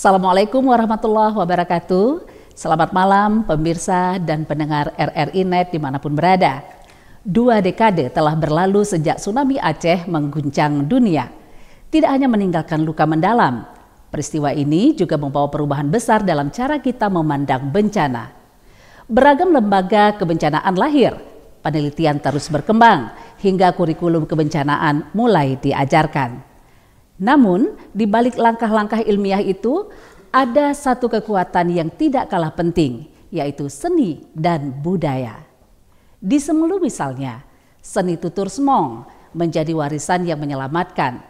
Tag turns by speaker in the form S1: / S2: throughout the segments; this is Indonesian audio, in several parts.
S1: Assalamualaikum warahmatullahi wabarakatuh. Selamat malam pemirsa dan pendengar RRI Net dimanapun berada. 2 dekade telah berlalu sejak tsunami Aceh mengguncang dunia. Tidak hanya meninggalkan luka mendalam, peristiwa ini juga membawa perubahan besar dalam cara kita memandang bencana. Beragam lembaga kebencanaan lahir, penelitian terus berkembang, hingga kurikulum kebencanaan mulai diajarkan. Namun, di balik langkah-langkah ilmiah itu, ada satu kekuatan yang tidak kalah penting, yaitu seni dan budaya. Di Semelu misalnya, seni tutur semong menjadi warisan yang menyelamatkan.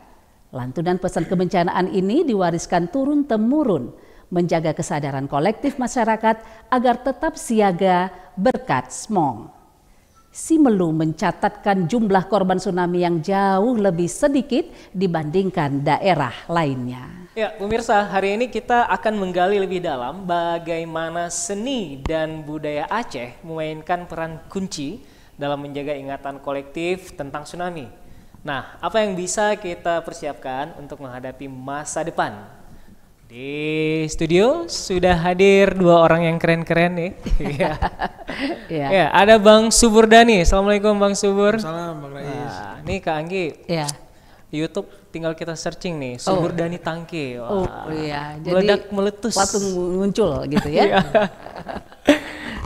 S1: Lantunan pesan kebencanaan ini diwariskan turun-temurun, menjaga kesadaran kolektif masyarakat agar tetap siaga berkat semong. Semelu mencatatkan jumlah korban tsunami yang jauh lebih sedikit dibandingkan daerah lainnya.
S2: Ya, pemirsa, hari ini kita akan menggali lebih dalam bagaimana seni dan budaya Aceh memainkan peran kunci dalam menjaga ingatan kolektif tentang tsunami. Nah, apa yang bisa kita persiapkan untuk menghadapi masa depan? Di studio sudah hadir 2 orang yang keren-keren nih. Ya, ada Bang Subur Dhani. Assalamualaikum Bang Subur.
S3: Salam Bang Rais.
S2: Nah, nih Kak Anggi.
S1: Ya.
S2: Di YouTube tinggal kita searching nih, Subur Dhani Tangke.
S1: Wah, iya. Jadi
S2: meledak meletus.
S1: Langsung muncul gitu ya.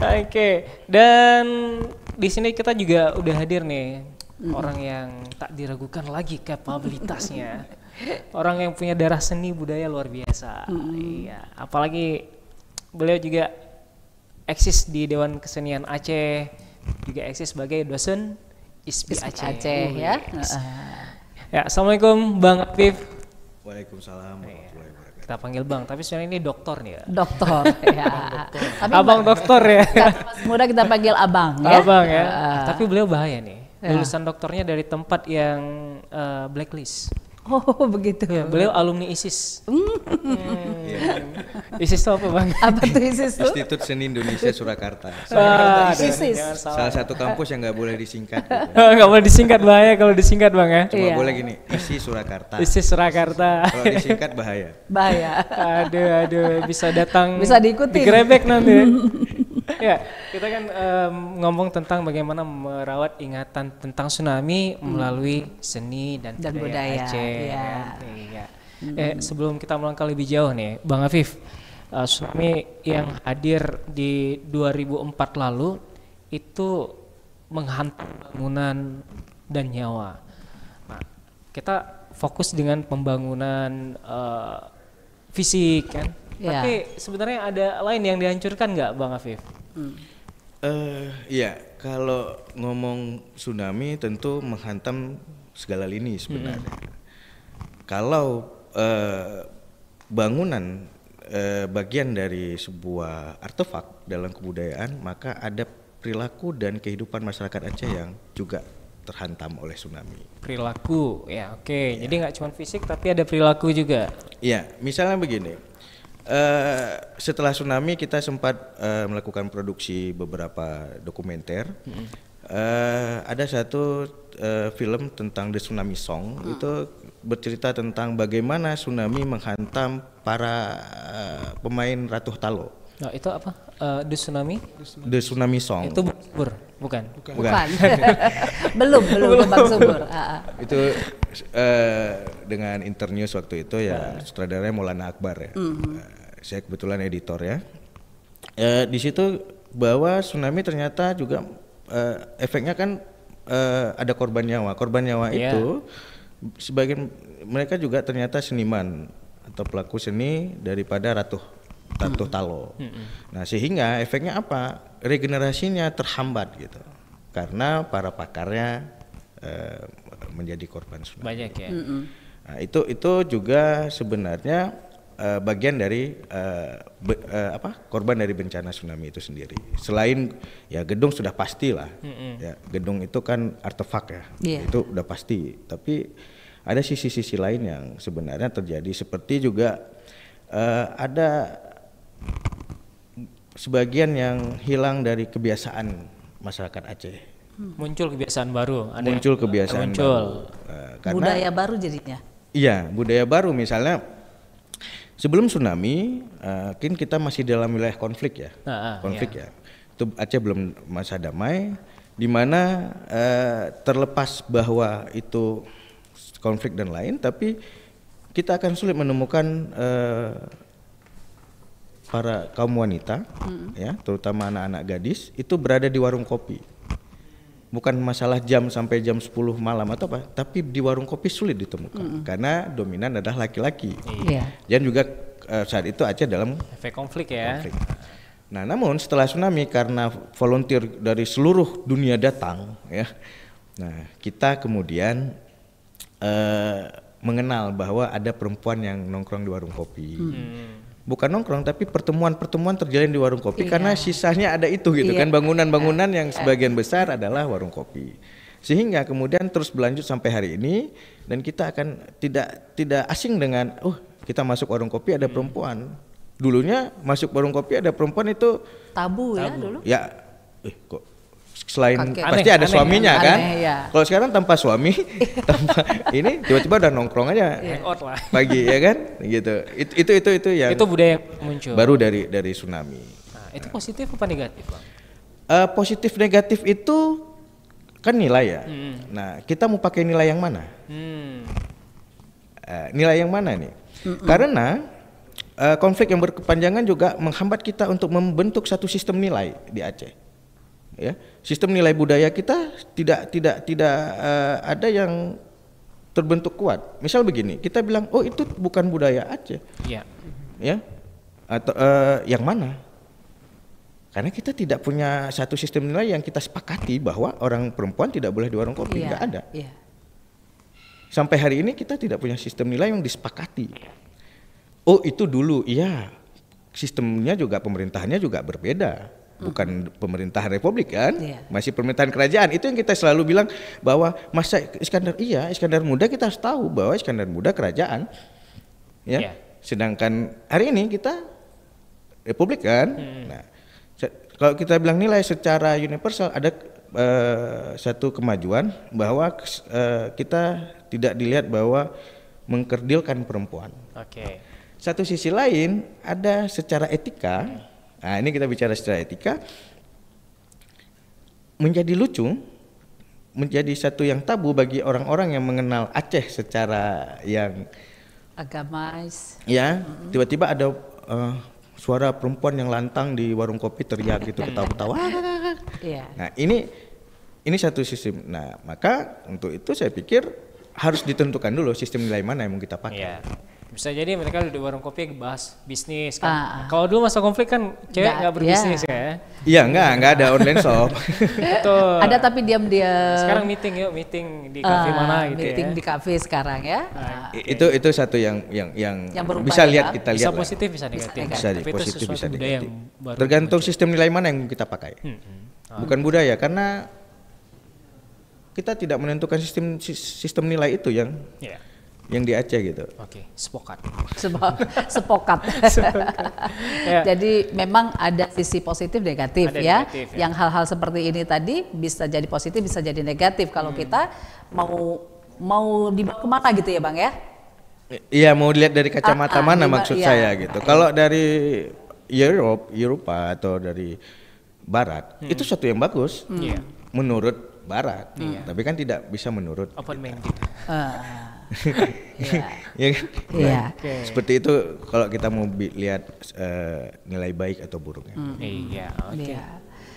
S2: Oke. Dan di sini kita juga udah hadir nih orang yang tak diragukan lagi kapabilitasnya. Orang yang punya darah seni budaya luar biasa. Iya, apalagi beliau juga eksis di Dewan Kesenian Aceh, juga eksis sebagai dosen ISPI Aceh.
S1: Ya.
S2: Ya, Assalamualaikum Bang Afif.
S3: Waalaikumsalam warahmatullahi wabarakatuh.
S2: Kita panggil Bang, tapi sebenarnya ini doktor nih ya.
S1: Doktor ya. Tapi
S2: Abang doktor ya.
S1: masih muda kita panggil abang ya.
S2: Abang ya. Tapi beliau bahaya nih. Lulusan doktornya dari tempat yang blacklist.
S1: Oh begitu.
S2: Ya, beliau alumni ISIS. ISIS itu apa Bang?
S1: Apa tuh ISIS tuh?
S3: Institut Seni Indonesia Surakarta.
S1: ISIS.
S3: Salah satu kampus yang nggak boleh disingkat.
S2: Nggak boleh disingkat, bahaya kalau disingkat Bang ya.
S3: Cuma boleh gini, ISI Surakarta.
S2: ISIS Surakarta.
S3: Kalau disingkat bahaya.
S1: Bahaya.
S2: Aduh, bisa datang.
S1: Bisa diikutin.
S2: Digerebek nanti. Ya, kita kan ngomong tentang bagaimana merawat ingatan tentang tsunami melalui seni dan budaya Aceh.
S1: Ya.
S2: Kan? Iya. Sebelum kita melangkah lebih jauh nih, Bang Afif, tsunami yang hadir di 2004 lalu itu menghantam bangunan dan nyawa. Nah, kita fokus dengan pembangunan fisik kan.
S1: Ya.
S2: Tapi sebenarnya ada lain yang dihancurkan nggak, Bang Afif?
S3: Iya, kalau ngomong tsunami tentu menghantam segala lini sebenarnya. Kalau bangunan bagian dari sebuah artefak dalam kebudayaan, maka ada perilaku dan kehidupan masyarakat Aceh yang juga terhantam oleh tsunami.
S2: Perilaku, ya oke. Jadi nggak cuma fisik tapi ada perilaku juga.
S3: Iya, misalnya begini. Setelah tsunami kita sempat melakukan produksi beberapa dokumenter. Ada satu film tentang The Tsunami Song, itu bercerita tentang bagaimana tsunami menghantam para pemain Ratuh Talo.
S2: Nah, itu apa? The Tsunami?
S3: The Tsunami Song.
S2: Itu Subur, bukan?
S1: Bukan. belum Bang Subur.
S3: Itu dengan Internews waktu itu ya, sutradaranya Maulana Akbar ya. Saya kebetulan editor ya. Di situ bahwa tsunami ternyata juga efeknya kan ada korban nyawa. Korban nyawa itu sebagian mereka juga ternyata seniman atau pelaku seni daripada Ratuh Talo. Nah, sehingga efeknya apa? Regenerasinya terhambat gitu. Karena para pakarnya menjadi korban tsunami.
S2: Banyak ya.
S3: Nah, itu juga sebenarnya bagian dari korban dari bencana tsunami itu sendiri. Selain ya gedung sudah pasti lah, ya gedung itu kan artefak ya, itu udah pasti. Tapi ada sisi-sisi lain yang sebenarnya terjadi, seperti juga ada sebagian yang hilang dari kebiasaan masyarakat Aceh.
S2: Muncul kebiasaan baru.
S3: Muncul kebiasaan baru.
S1: Budaya baru jadinya.
S3: Iya, budaya baru misalnya. Sebelum tsunami, kan kita masih dalam wilayah konflik ya, ya. Itu Aceh belum masa damai, di mana terlepas bahwa itu konflik dan lain, tapi kita akan sulit menemukan para kaum wanita, ya, terutama anak-anak gadis, itu berada di warung kopi. Bukan masalah jam sampai jam 10 malam atau apa, tapi di warung kopi sulit ditemukan karena dominan adalah laki-laki. Dan juga saat itu Aceh dalam
S2: efek konflik ya. Konflik.
S3: Nah, namun setelah tsunami karena volunteer dari seluruh dunia datang, ya, nah kita kemudian mengenal bahwa ada perempuan yang nongkrong di warung kopi. Bukan nongkrong tapi pertemuan-pertemuan terjalin di warung kopi karena sisanya ada itu gitu kan, bangunan-bangunan yang sebagian besar adalah warung kopi. Sehingga kemudian terus berlanjut sampai hari ini dan kita akan tidak asing dengan kita masuk warung kopi ada perempuan. Dulunya masuk warung kopi ada perempuan itu
S1: tabu ya dulu.
S3: Ya kok selain pasti ada suaminya kan. Kalau sekarang tanpa suami, tanpa ini tiba-tiba udah nongkrong aja.
S2: Hangout lah.
S3: Pagi ya kan, gitu. Itu yang
S2: itu budaya yang muncul.
S3: Baru dari tsunami.
S2: Nah, itu positif apa negatif, Bang?
S3: Positif negatif itu kan nilai ya. Nah, kita mau pakai nilai yang mana? Nilai yang mana nih? Karena konflik yang berkepanjangan juga menghambat kita untuk membentuk satu sistem nilai di Aceh. Ya, sistem nilai budaya kita tidak ada yang terbentuk kuat. Misal begini, kita bilang itu bukan budaya Aceh. Ya, atau yang mana? Karena kita tidak punya satu sistem nilai yang kita sepakati bahwa orang perempuan tidak boleh di warung kopi, nggak ada. Sampai hari ini kita tidak punya sistem nilai yang disepakati. Itu dulu, iya. Sistemnya juga pemerintahannya juga berbeda. Bukan pemerintahan republik kan, masih pemerintahan kerajaan. Itu yang kita selalu bilang bahwa masa Iskandar Muda kita harus tahu bahwa Iskandar Muda kerajaan, ya. Sedangkan hari ini kita republik kan. Nah, kalau kita bilang nilai secara universal ada satu kemajuan bahwa kita tidak dilihat bahwa mengkerdilkan perempuan. Satu sisi lain ada secara etika. Nah, ini kita bicara secara etika, menjadi lucu, menjadi satu yang tabu bagi orang-orang yang mengenal Aceh secara yang
S1: agamais.
S3: Ya, tiba-tiba ada suara perempuan yang lantang di warung kopi teriak gitu, ketawa-ketawa. Nah, ini satu sistem. Nah, maka untuk itu saya pikir harus ditentukan dulu sistem nilai mana yang mau kita pakai.
S2: Bisa jadi mereka di warung kopi bahas bisnis kan. Kalau dulu masa konflik kan cewek nggak berbisnis ya.
S3: Iya, nggak ada online shop.
S1: Ada tapi diam-diam.
S2: Sekarang meeting di kafe mana gitu
S1: meeting di kafe sekarang ya.
S3: Itu satu yang bisa lihat kita lihat.
S2: Bisa positif bisa negatif.
S3: Bisa positif bisa negatif. Tergantung sistem nilai mana yang kita pakai. Bukan budaya, karena kita tidak menentukan sistem nilai itu yang di Aceh gitu.
S2: Sepokat.
S1: Jadi memang ada sisi positif negatif ya. Yang hal-hal seperti ini tadi bisa jadi positif, bisa jadi negatif kalau kita mau dibawa kemana gitu ya Bang ya?
S3: Iya, mau dilihat dari kacamata mana maksud saya gitu. Kalau dari Eropa atau dari Barat itu satu yang bagus menurut Barat, tapi kan tidak bisa menurut
S2: open mind.
S3: Seperti itu kalau kita mau lihat nilai baik atau buruknya.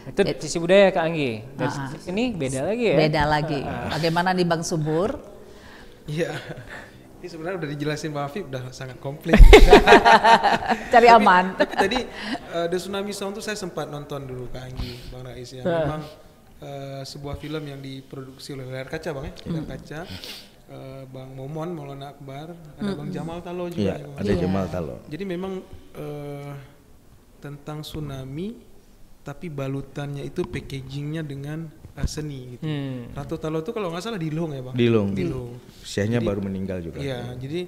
S2: Itu sisi budaya Kak Anggi. Dari sini beda lagi ya.
S1: Beda lagi. Bagaimana nih Bang Subur?
S4: Iya. Ini sebenarnya udah dijelasin Bang Afif, udah sangat komplit.
S1: Cari aman.
S4: Tapi tadi The Tsunami Song tuh saya sempat nonton dulu Kak Anggi, Bang Rais ya. Memang sebuah film yang diproduksi oleh Layar Kaca Bang ya, Layar Kaca. Bang Momon, Maulana Akbar, ada Bang Jamal Talo juga.
S3: Ada Jamal Talo.
S4: Jadi memang tentang tsunami, tapi balutannya itu packagingnya dengan seni gitu. Ratu Talo itu kalau nggak salah di Long ya Bang?
S3: Di Long. Usianya baru meninggal juga.
S4: Iya, jadi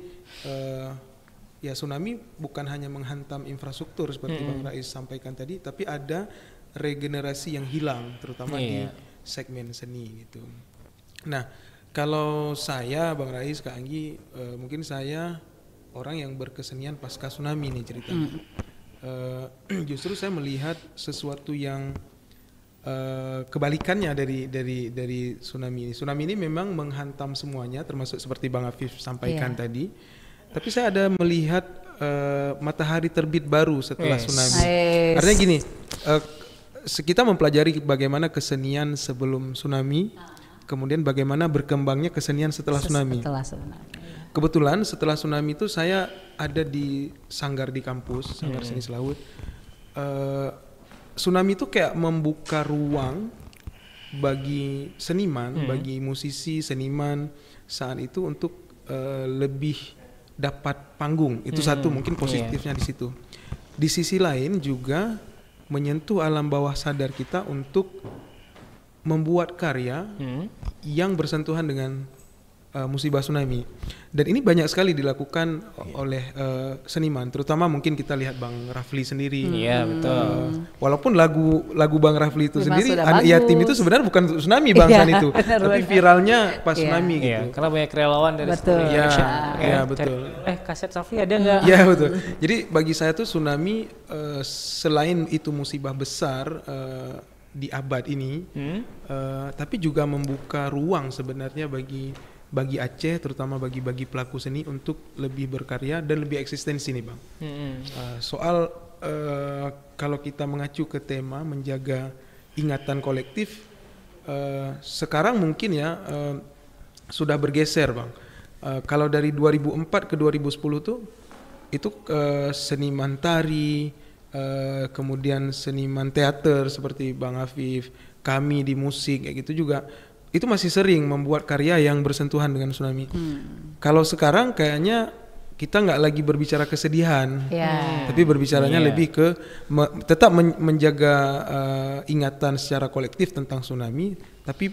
S4: ya tsunami bukan hanya menghantam infrastruktur seperti Bang Rais sampaikan tadi, tapi ada regenerasi yang hilang, terutama di segmen seni gitu. Nah, kalau saya, Bang Rais, Kak Anggi, mungkin saya orang yang berkesenian pasca tsunami nih ceritanya. Justru saya melihat sesuatu yang kebalikannya dari tsunami ini. Tsunami ini memang menghantam semuanya, termasuk seperti Bang Afif sampaikan tadi. Tapi saya ada melihat matahari terbit baru setelah tsunami. Artinya gini, kita mempelajari bagaimana kesenian sebelum tsunami, kemudian bagaimana berkembangnya kesenian setelah tsunami. Kebetulan setelah tsunami itu saya ada di sanggar di kampus, Sanggar Seni Selaut. Tsunami itu kayak membuka ruang bagi seniman, bagi musisi, seniman saat itu untuk lebih dapat panggung. Itu satu mungkin positifnya di situ. Di sisi lain juga menyentuh alam bawah sadar kita untuk membuat karya yang bersentuhan dengan musibah tsunami. Dan ini banyak sekali dilakukan oleh seniman, terutama mungkin kita lihat Bang Rafli sendiri.
S2: Iya, betul.
S4: Walaupun lagu Bang Rafli itu sendiri, Anak Yatim itu sebenarnya bukan tsunami bangsan itu, tapi viralnya pas tsunami gitu.
S2: Iya, karena banyak relawan dari
S4: Iya, betul.
S2: Kaset Rafli ada nggak?
S4: Iya, betul. Jadi bagi saya tuh tsunami selain itu musibah besar di abad ini, tapi juga membuka ruang sebenarnya bagi Aceh, terutama bagi pelaku seni untuk lebih berkarya dan lebih eksistensi nih Bang. Soal kalau kita mengacu ke tema menjaga ingatan kolektif, sekarang mungkin ya sudah bergeser Bang. Kalau dari 2004 ke 2010 tuh itu seniman tari, kemudian seniman teater seperti Bang Afif, kami di musik kayak gitu juga itu masih sering membuat karya yang bersentuhan dengan tsunami. Kalau sekarang kayaknya kita nggak lagi berbicara kesedihan, tapi berbicaranya lebih ke tetap menjaga ingatan secara kolektif tentang tsunami, tapi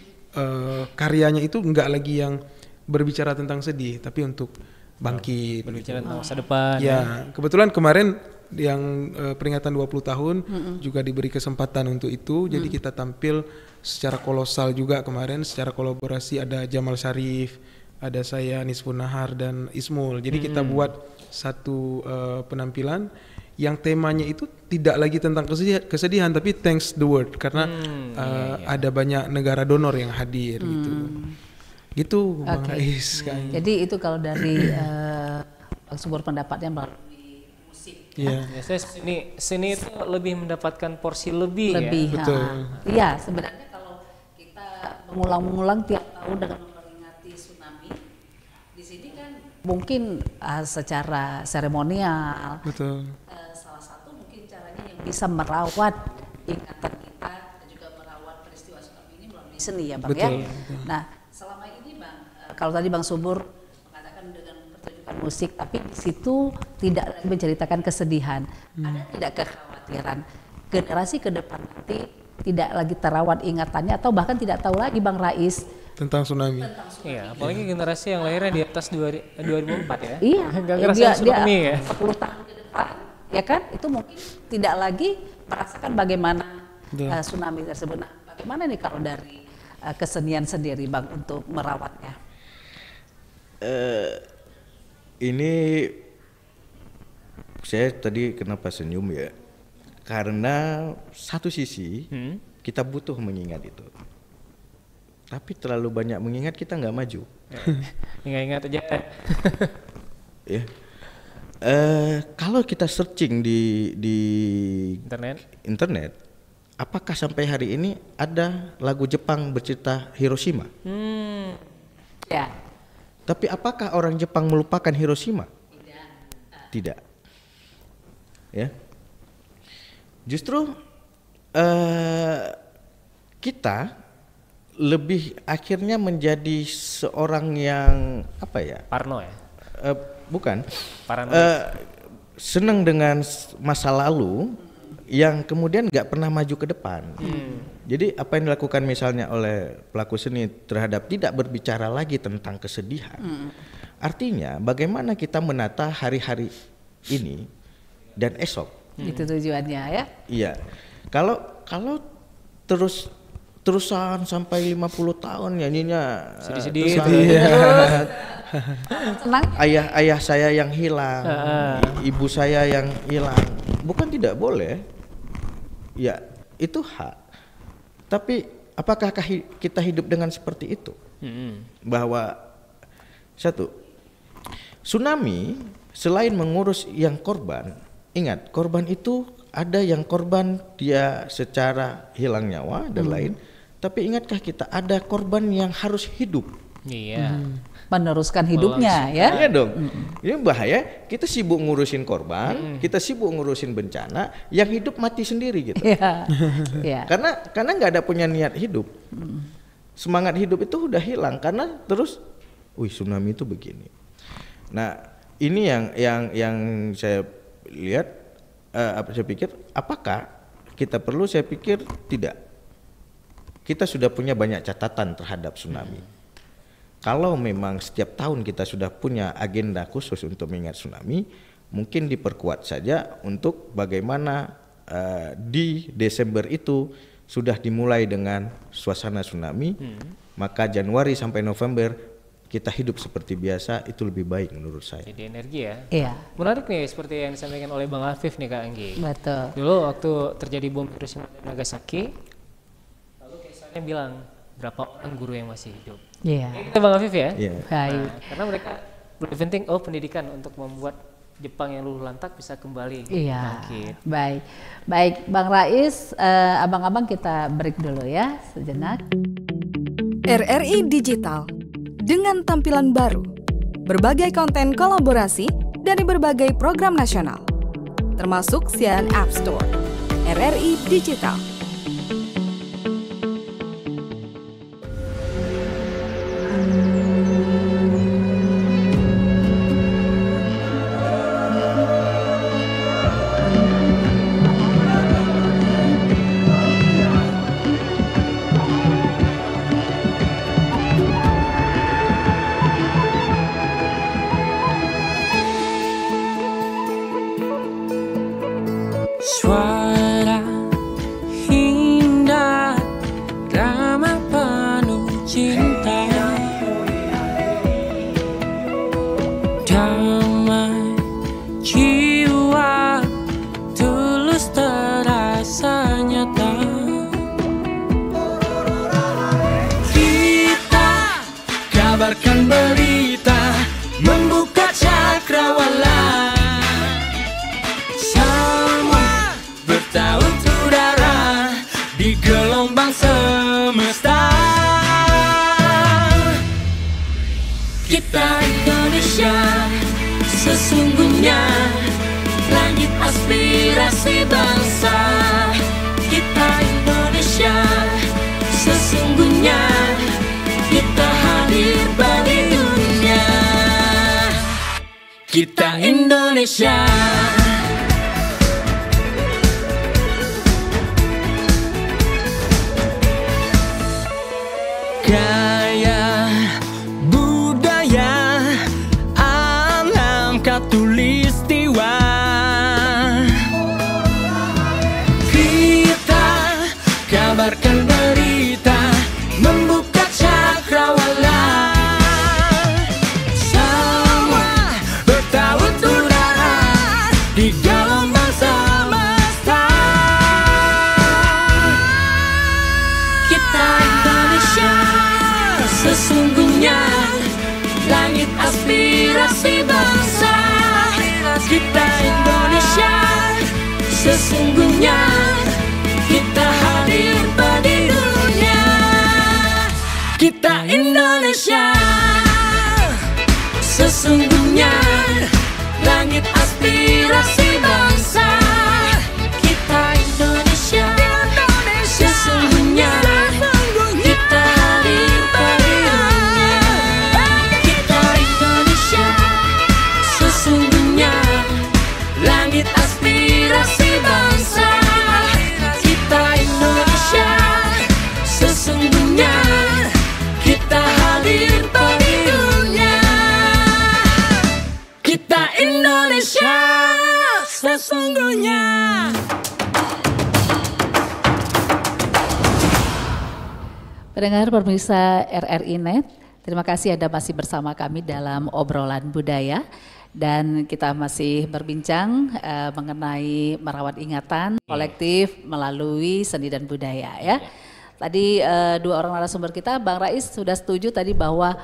S4: karyanya itu nggak lagi yang berbicara tentang sedih, tapi untuk bangkit.
S2: Berbicara tentang masa depan.
S4: Ya, kebetulan kemarin yang peringatan 20 tahun juga diberi kesempatan untuk itu, jadi kita tampil secara kolosal juga kemarin, secara kolaborasi ada Jamal Syarif, ada saya Nisfun Nahar dan Ismul. Jadi kita buat satu penampilan yang temanya itu tidak lagi tentang kesedihan tapi thanks the world, karena ada banyak negara donor yang hadir gitu Bang Rais.
S1: Jadi itu kalau dari sumber pendapatnya melalui musik.
S2: Biasanya seni itu lebih mendapatkan porsi lebih ya.
S4: Betul.
S1: Iya, sebenarnya kalau kita mengulang-ulang tiap tahun dengan memperingati tsunami, di sini kan mungkin secara seremonial.
S4: Betul.
S1: Salah satu mungkin caranya yang bisa merawat ingatan kita dan juga merawat peristiwa tsunami ini melalui seni ya Bang.
S4: Betul.
S1: Nah, selama ini Bang, kalau tadi Bang Subur mengatakan dengan pertunjukan musik, tapi di situ tidak lagi menceritakan kesedihan. Ada tidak kekhawatiran generasi ke depan nanti tidak lagi terawat ingatannya atau bahkan tidak tahu lagi Bang Rais
S4: tentang tsunami.
S2: Iya, apalagi generasi yang lahirnya di atas 2004 ya.
S1: Iya,
S2: Nggak ngerasain tsunami ya.
S1: 10 tahun ke depan, ya kan? Itu mungkin tidak lagi merasakan bagaimana tsunami tersebut. Nah, bagaimana nih kalau dari kesenian sendiri Bang untuk merawatnya?
S3: Ini saya tadi kenapa senyum ya? Karena satu sisi kita butuh mengingat itu, tapi terlalu banyak mengingat kita nggak maju.
S2: Ingat-ingat aja.
S3: Ya. Kalau kita searching di internet, apakah sampai hari ini ada lagu Jepang bercerita Hiroshima?
S1: Ya.
S3: Tapi apakah orang Jepang melupakan Hiroshima? Tidak. Ya. Justru kita lebih akhirnya menjadi seorang yang apa ya?
S2: Parno ya?
S3: Bukan.
S2: Paranoid.
S3: Senang dengan masa lalu yang kemudian nggak pernah maju ke depan. Jadi apa yang dilakukan misalnya oleh pelaku seni terhadap tidak berbicara lagi tentang kesedihan, artinya bagaimana kita menata hari-hari ini dan esok.
S1: Itu tujuannya ya?
S3: Iya. Kalau terus terusan sampai 50 tahun nyanyinya.
S2: Sedih-sedih.
S1: Senang?
S3: Ayah saya yang hilang, ibu saya yang hilang. Bukan tidak boleh. Ya, itu hak. Tapi apakah kita hidup dengan seperti itu? Bahwa satu, tsunami selain mengurus yang korban, ingat korban itu ada yang korban dia secara hilang nyawa dan lain. Tapi ingatkah kita ada korban yang harus hidup?
S2: Iya.
S1: Meneruskan hidupnya ya.
S3: Iya dong. Ini bahaya. Kita sibuk ngurusin korban, kita sibuk ngurusin bencana, yang hidup mati sendiri gitu.
S1: Iya. Iya.
S3: Karena nggak ada punya niat hidup. Semangat hidup itu udah hilang karena terus, wih tsunami itu begini. Nah ini yang saya lihat, saya pikir apakah kita perlu? Saya pikir tidak. Kita sudah punya banyak catatan terhadap tsunami. Kalau memang setiap tahun kita sudah punya agenda khusus untuk mengingat tsunami, mungkin diperkuat saja untuk bagaimana di Desember itu sudah dimulai dengan suasana tsunami, maka Januari sampai November kita hidup seperti biasa, itu lebih baik menurut saya.
S2: Jadi energi ya.
S1: Iya.
S2: Menarik nih seperti yang disampaikan oleh Bang Afif nih Kak Anggi.
S1: Betul.
S2: Dulu waktu terjadi bom Hiroshima dan Nagasaki, lalu Kaisarnya bilang berapa orang guru yang masih hidup.
S1: Iya.
S2: Itu Bang Afif ya.
S3: Iya.
S1: Baik.
S2: Karena mereka lebih penting pendidikan untuk membuat Jepang yang luluh lantak bisa kembali
S1: Iya.
S2: bangkit.
S1: Baik. Baik, Bang Rais, abang-abang kita break dulu ya sejenak.
S5: RRI Digital dengan tampilan baru, berbagai konten kolaborasi dari berbagai program nasional, termasuk siaran App Store. RRI Digital.
S6: Suara indah, ramah penuh cinta, damai jiwa, tulus terasa nyata. Kita kabarkan berita, membuka cakrawala. Gelombang semesta, kita Indonesia, sesungguhnya langit aspirasi bangsa. Kita Indonesia, sesungguhnya kita hadir bagi dunia. Kita Indonesia. Gaya, budaya, alam katulistiwa. Kita kabarkan berita, membuka cakrawala. Semua bertaut udara di gelombang semesta. Kita Indonesia, sesungguhnya langit aspirasi bangsa. Kita Indonesia, sesungguhnya kita hadir bagi dunia. Kita Indonesia, sesungguhnya langit aspirasi bangsa. Kita Indonesia, sesungguhnya kita hadir bagi dunia. Kita Indonesia, sesungguhnya langit aspirasi bangsa. Kita Indonesia, sesungguhnya kita hadir bagi dunia. Kita
S1: Pendengar pemirsa RRI Net, terima kasih Anda masih bersama kami dalam obrolan budaya dan kita masih berbincang mengenai merawat ingatan kolektif melalui seni dan budaya ya. Tadi dua orang narasumber kita, Bang Rais sudah setuju tadi bahwa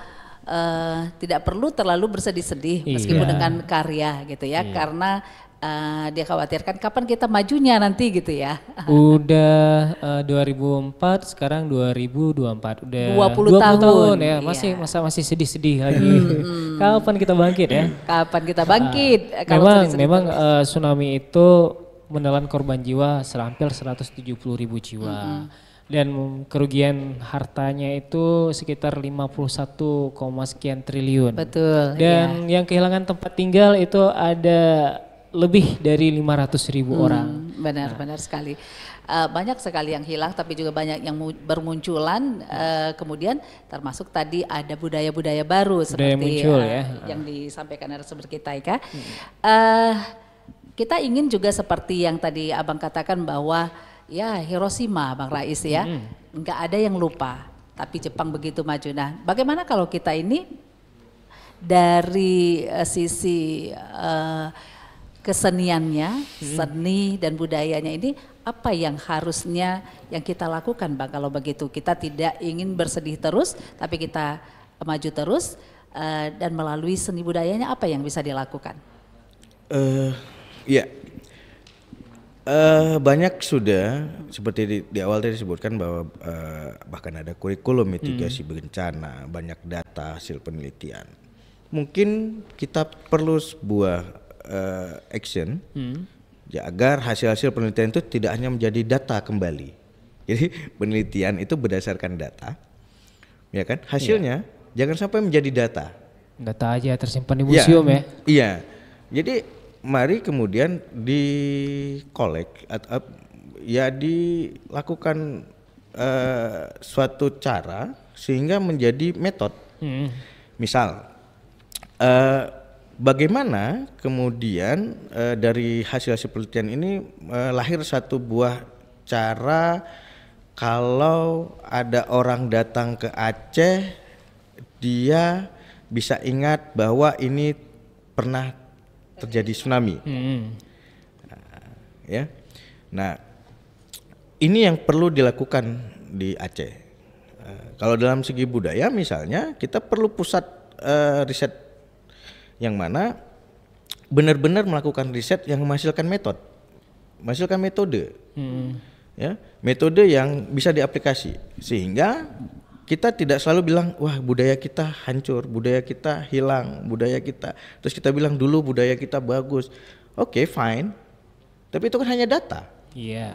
S1: tidak perlu terlalu bersedih-sedih meskipun dengan karya gitu ya, karena dia khawatirkan kapan kita majunya nanti gitu ya.
S2: Udah 2004, sekarang 2024, udah
S1: 20 tahun
S2: ya, masih sedih-sedih lagi. Kapan kita bangkit ya?
S1: Kapan kita bangkit?
S2: Memang tsunami itu menelan korban jiwa hampir 170.000 jiwa. Dan kerugian hartanya itu sekitar 51, sekian triliun.
S1: Betul.
S2: Dan yang kehilangan tempat tinggal itu ada lebih dari 500.000 orang.
S1: Benar sekali. Banyak sekali yang hilang, tapi juga banyak yang bermunculan. Kemudian termasuk tadi ada budaya-budaya baru seperti
S2: muncul,
S1: yang disampaikan narasumber kita, Ika. Kita ingin juga seperti yang tadi Abang katakan bahwa ya Hiroshima, Bang Rais ya, nggak ada yang lupa. Tapi Jepang begitu maju. Nah, bagaimana kalau kita ini dari sisi keseniannya, seni dan budayanya ini apa yang harusnya yang kita lakukan, Bang, kalau begitu kita tidak ingin bersedih terus tapi kita maju terus dan melalui seni budayanya apa yang bisa dilakukan?
S3: Banyak sudah seperti di awal tadi disebutkan bahwa bahkan ada kurikulum mitigasi bencana, banyak data hasil penelitian. Mungkin kita perlu sebuah action ya, agar hasil-hasil penelitian itu tidak hanya menjadi data kembali. Jadi penelitian itu berdasarkan data, ya kan? Hasilnya jangan sampai menjadi data.
S2: Data aja tersimpan di museum ya.
S3: Iya. Jadi mari kemudian dikolek atau ya dilakukan suatu cara sehingga menjadi metode. Misal bagaimana kemudian dari hasil-hasil penelitian ini lahir satu buah cara kalau ada orang datang ke Aceh dia bisa ingat bahwa ini pernah terjadi tsunami. Ya. Nah, ini yang perlu dilakukan di Aceh. Kalau dalam segi budaya misalnya kita perlu pusat riset yang mana benar-benar melakukan riset yang menghasilkan metode, ya, metode yang bisa diaplikasi sehingga kita tidak selalu bilang wah budaya kita hancur, budaya kita hilang, budaya kita, terus kita bilang dulu budaya kita bagus, oke, fine, tapi itu kan hanya data.
S2: Iya.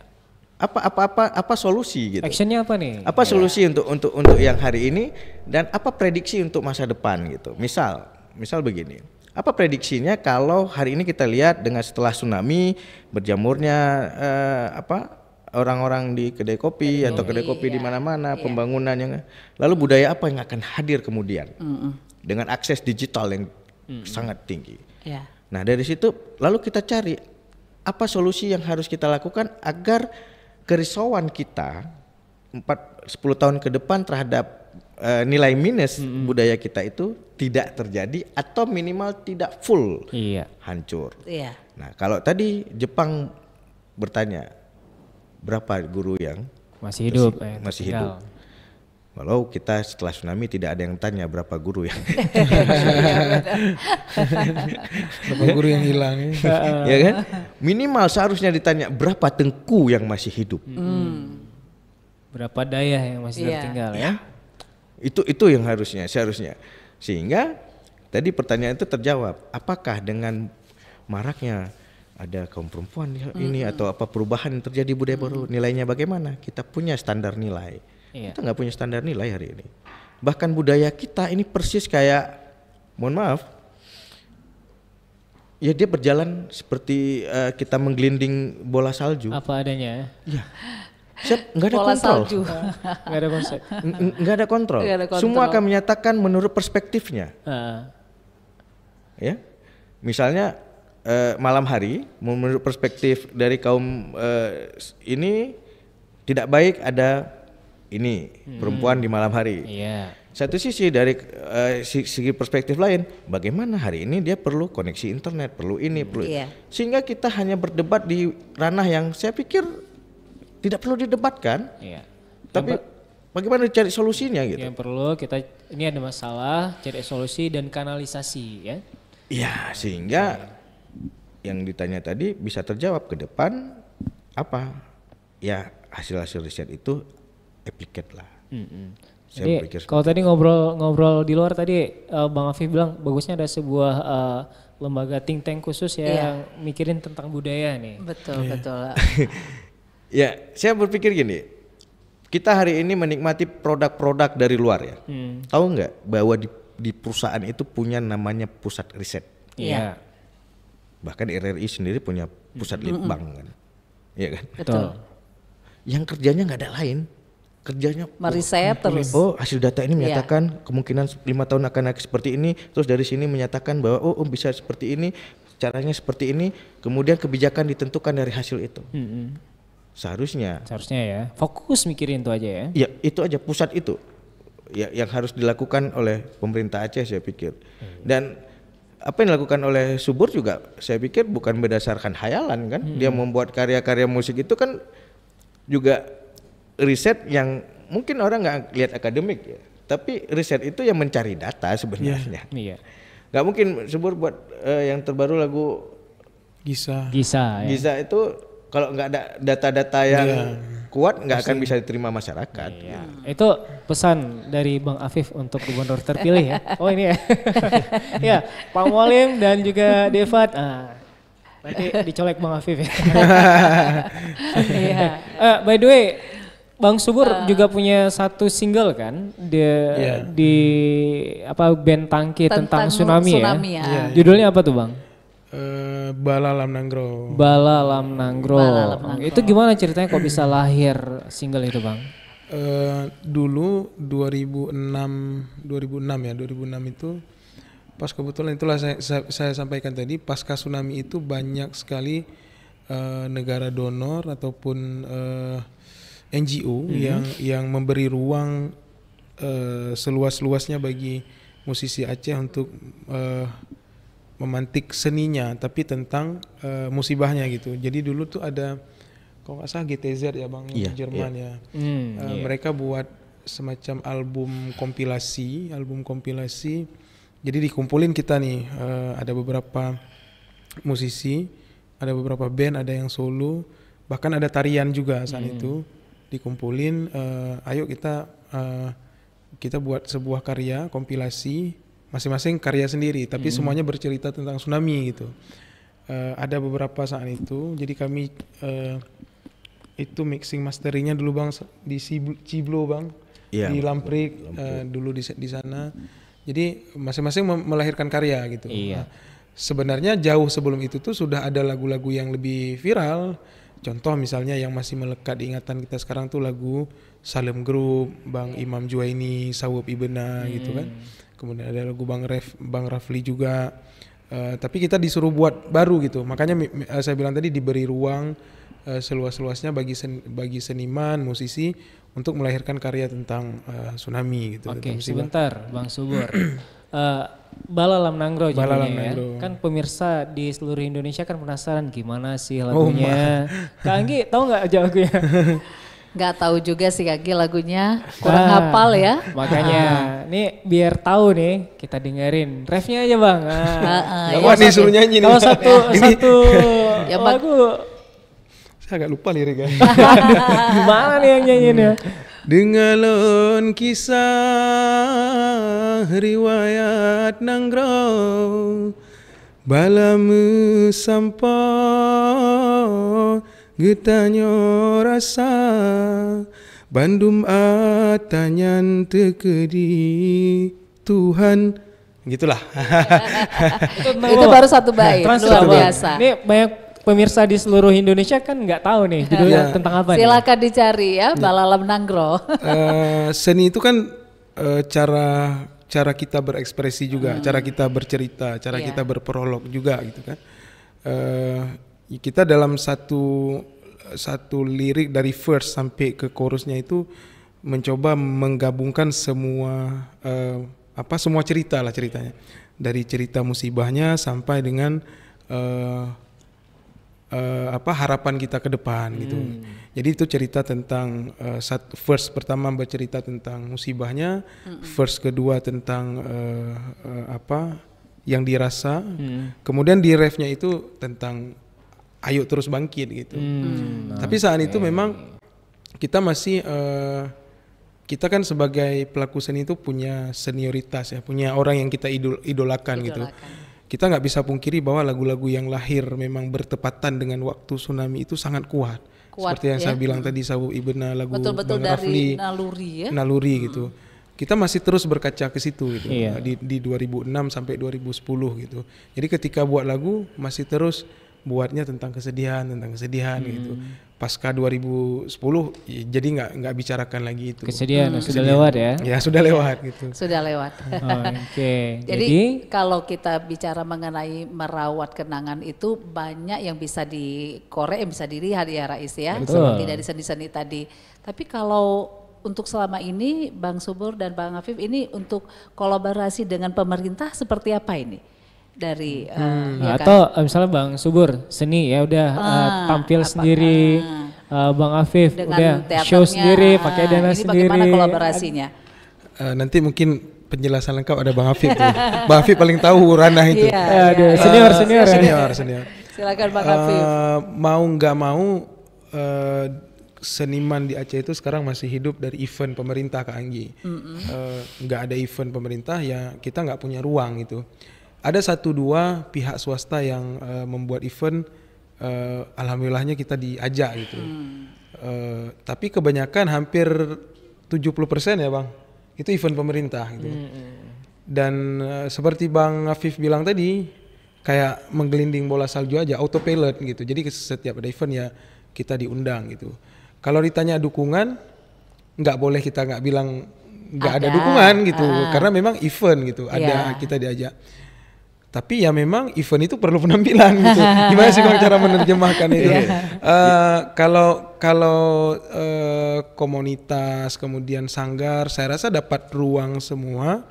S3: Apa solusi gitu?
S2: Actionnya apa nih?
S3: Apa solusi untuk yang hari ini dan apa prediksi untuk masa depan gitu? Misal begini, apa prediksinya kalau hari ini kita lihat dengan setelah tsunami berjamurnya orang-orang di kedai kopi atau kedai kopi di mana-mana, pembangunan yang lalu budaya apa yang akan hadir kemudian dengan akses digital yang sangat tinggi. Nah dari situ lalu kita cari apa solusi yang harus kita lakukan agar kerisauan kita 10 tahun ke depan terhadap nilai minus budaya kita itu tidak terjadi atau minimal tidak full hancur. Nah kalau tadi Jepang bertanya berapa guru yang
S2: masih hidup,
S3: hidup. Walau kita setelah tsunami tidak ada yang tanya berapa guru yang
S4: berapa guru yang hilang
S3: ya kan? Minimal seharusnya ditanya berapa tengku yang masih hidup.
S2: Berapa daya yang masih tertinggal ya?
S3: Itu yang seharusnya. Sehingga tadi pertanyaan itu terjawab, apakah dengan maraknya ada kaum perempuan ini atau apa perubahan yang terjadi budaya baru, nilainya bagaimana? Kita punya standar nilai. Kita nggak punya standar nilai hari ini. Bahkan budaya kita ini persis kayak, mohon maaf, ya dia berjalan seperti kita menggelinding bola salju.
S2: Apa adanya.
S3: Ya. Nggak ada
S1: bola
S3: kontrol.
S1: Salju.
S2: Nggak ada konsep.
S3: Nggak ada kontrol. Semua akan menyatakan menurut perspektifnya. Ya, misalnya malam hari menurut perspektif dari kaum ini tidak baik ada ini perempuan di malam hari.
S2: Iya.
S3: Satu sisi dari segi perspektif lain, bagaimana hari ini dia perlu koneksi internet, perlu ini, perlu sehingga kita hanya berdebat di ranah yang saya pikir tidak perlu didebatkan.
S2: Iya.
S3: Tapi bagaimana cari solusinya gitu.
S2: Yang perlu kita ini ada masalah, cari solusi dan kanalisasi ya.
S3: Iya, sehingga yang ditanya tadi bisa terjawab ke depan apa? Ya hasil-hasil riset itu applicate lah.
S2: Jadi kalau tadi ngobrol di luar tadi Bang Afif bilang bagusnya ada sebuah lembaga think tank khusus ya yang mikirin tentang budaya nih.
S1: Betul.
S3: Ya, saya berpikir gini. Kita hari ini menikmati produk-produk dari luar ya. Tahu nggak bahwa di perusahaan itu punya namanya pusat riset.
S2: Iya.
S3: Bahkan RRI sendiri punya pusat litbang kan. Iya kan?
S1: Betul.
S3: Yang kerjanya nggak ada lain. Kerjanya
S1: meriset terus.
S3: Oh, hasil data ini menyatakan kemungkinan 5 tahun akan naik seperti ini, terus dari sini menyatakan bahwa oh bisa seperti ini, caranya seperti ini, kemudian kebijakan ditentukan dari hasil itu. Seharusnya
S2: ya, fokus mikirin itu aja ya.
S3: Ya, itu aja pusat itu. Ya, yang harus dilakukan oleh pemerintah Aceh saya pikir. Dan apa yang dilakukan oleh Subur juga saya pikir bukan berdasarkan hayalan kan. Dia membuat karya-karya musik itu kan juga riset yang mungkin orang nggak lihat akademik ya, tapi riset itu yang mencari data sebenarnya.
S2: Iya.
S3: Nggak mungkin Subur buat yang terbaru lagu
S4: Gisa
S3: itu kalau nggak ada data-data yang kuat nggak akan bisa diterima masyarakat.
S2: Iya. Itu pesan dari Bang Afif untuk gubernur terpilih ya. Oh ini ya. Ya, Pak Mualim dan juga Devat. Nanti dicolek Bang Afif ya. By the way, Bang Subur juga punya satu single kan di band tangki tentang tsunami ya. Judulnya apa tuh Bang?
S4: Bala Lam Nanggro.
S2: Itu gimana ceritanya kok bisa lahir single itu Bang?
S4: Dulu 2006 itu pas kebetulan itulah saya sampaikan tadi pasca tsunami itu banyak sekali negara donor ataupun NGO yang memberi ruang seluas-luasnya bagi musisi Aceh untuk memantik seninya, tapi tentang musibahnya gitu. Jadi dulu tuh ada kalau nggak salah GTZ ya Bang, Jerman ya. Mereka buat semacam album kompilasi. Jadi dikumpulin kita nih, ada beberapa musisi, ada beberapa band, ada yang solo, bahkan ada tarian juga saat itu. Dikumpulin, ayo kita buat sebuah karya kompilasi, masing-masing karya sendiri, tapi semuanya bercerita tentang tsunami gitu. Ada beberapa saat itu, jadi kami itu mixing masteringnya dulu Bang di Ciblo Bang, di Lamprik, dulu di sana. Jadi masing-masing melahirkan karya gitu. Nah, sebenarnya jauh sebelum itu tuh sudah ada lagu-lagu yang lebih viral. Contoh misalnya yang masih melekat di ingatan kita sekarang tuh lagu Salem Group, Bang Imam Juwaini, Sawab Ibena gitu kan. Kemudian ada lagu Bang Rafli juga. Tapi kita disuruh buat baru gitu. Makanya saya bilang tadi diberi ruang seluas-luasnya bagi seniman, musisi untuk melahirkan karya tentang tsunami gitu.
S2: Oke, sebentar Bang Subur. Bala Lam Nanggro judulnya ya. Kan pemirsa di seluruh Indonesia kan penasaran gimana sih lagunya. Kak Anggi tahu nggak aja lagunya?
S1: Nggak tahu juga sih Kak Anggi lagunya, kurang hafal ya.
S2: Makanya nih biar tahu nih kita dengerin refnya aja Bang.
S4: Wah disuruh nyanyi nih.
S2: Kalau satu lagu.
S4: Saya agak lupa liriknya.
S2: Gimana nih yang nyanyiinnya?
S4: Dengalon kisah riwayat Nanggro balamu sampai getanyo rasa bandum atanyan tekedi Tuhan gitulah.
S1: Itu baru satu bait luar biasa.
S2: Ini banyak pemirsa di seluruh Indonesia kan nggak tahu nih judulnya tentang apa nih.
S1: Silakan dicari ya, Bala Lam Nanggro.
S4: Seni itu kan cara kita berekspresi juga, cara kita bercerita, cara kita berprolog juga gitu kan. Kita dalam satu lirik dari verse sampai ke chorusnya itu mencoba menggabungkan semua semua cerita lah ceritanya, dari cerita musibahnya sampai dengan harapan kita ke depan gitu. Jadi itu cerita tentang verse pertama bercerita tentang musibahnya, verse kedua tentang yang dirasa, kemudian di refnya itu tentang ayo terus bangkit gitu. Tapi saat itu memang kita masih kita kan sebagai pelaku seni itu punya senioritas ya, punya orang yang kita idolakan gitu. Kita nggak bisa pungkiri bahwa lagu-lagu yang lahir memang bertepatan dengan waktu tsunami itu sangat kuat. Seperti yang saya bilang tadi, Sawu Ibna, lagu
S1: betul-betul
S4: Bang Rafli,
S1: dari naluri ya.
S4: Naluri gitu. Kita masih terus berkaca ke situ gitu. Di 2006 sampai 2010 gitu. Jadi ketika buat lagu masih terus buatnya tentang kesedihan gitu. Pasca 2010 jadi nggak bicarakan lagi itu.
S7: Kesedihan sudah lewat ya?
S4: Ya sudah lewat gitu.
S1: Sudah lewat.
S7: Oke.
S1: Jadi kalau kita bicara mengenai merawat kenangan itu banyak yang bisa dikorek, yang bisa dilihat ya Rais ya. Seperti dari seni-seni tadi. Tapi kalau untuk selama ini Bang Subur dan Bang Afif ini untuk kolaborasi dengan pemerintah seperti apa ini? Dari ya
S7: atau misalnya Bang Subur seni ya udah tampil sendiri, Bang Afif
S1: dengan
S7: udah show sendiri pakai dana
S1: ini
S7: sendiri.
S1: Bagaimana kolaborasinya?
S4: Nanti mungkin penjelasan lengkap ada Bang Afif tuh. Bang Afif paling tahu ranah itu.
S7: Senior.
S1: Silakan Bang Afif.
S4: Mau nggak mau seniman di Aceh itu sekarang masih hidup dari event pemerintah Kak Anggi. Nggak ada event pemerintah ya kita nggak punya ruang itu. Ada 1-2 pihak swasta yang membuat event, alhamdulillahnya kita diajak gitu. Tapi kebanyakan hampir 70% ya Bang, itu event pemerintah gitu. Dan seperti Bang Afif bilang tadi, kayak menggelinding bola salju aja, autopilot gitu. Jadi setiap ada event ya kita diundang gitu. Kalau ditanya dukungan, nggak boleh kita nggak bilang nggak ada dukungan gitu, karena memang event gitu, ada kita diajak. Tapi ya memang event itu perlu penampilan gitu. Gimana sih Bang cara menerjemahkan itu? Kalau komunitas kemudian sanggar, saya rasa dapat ruang semua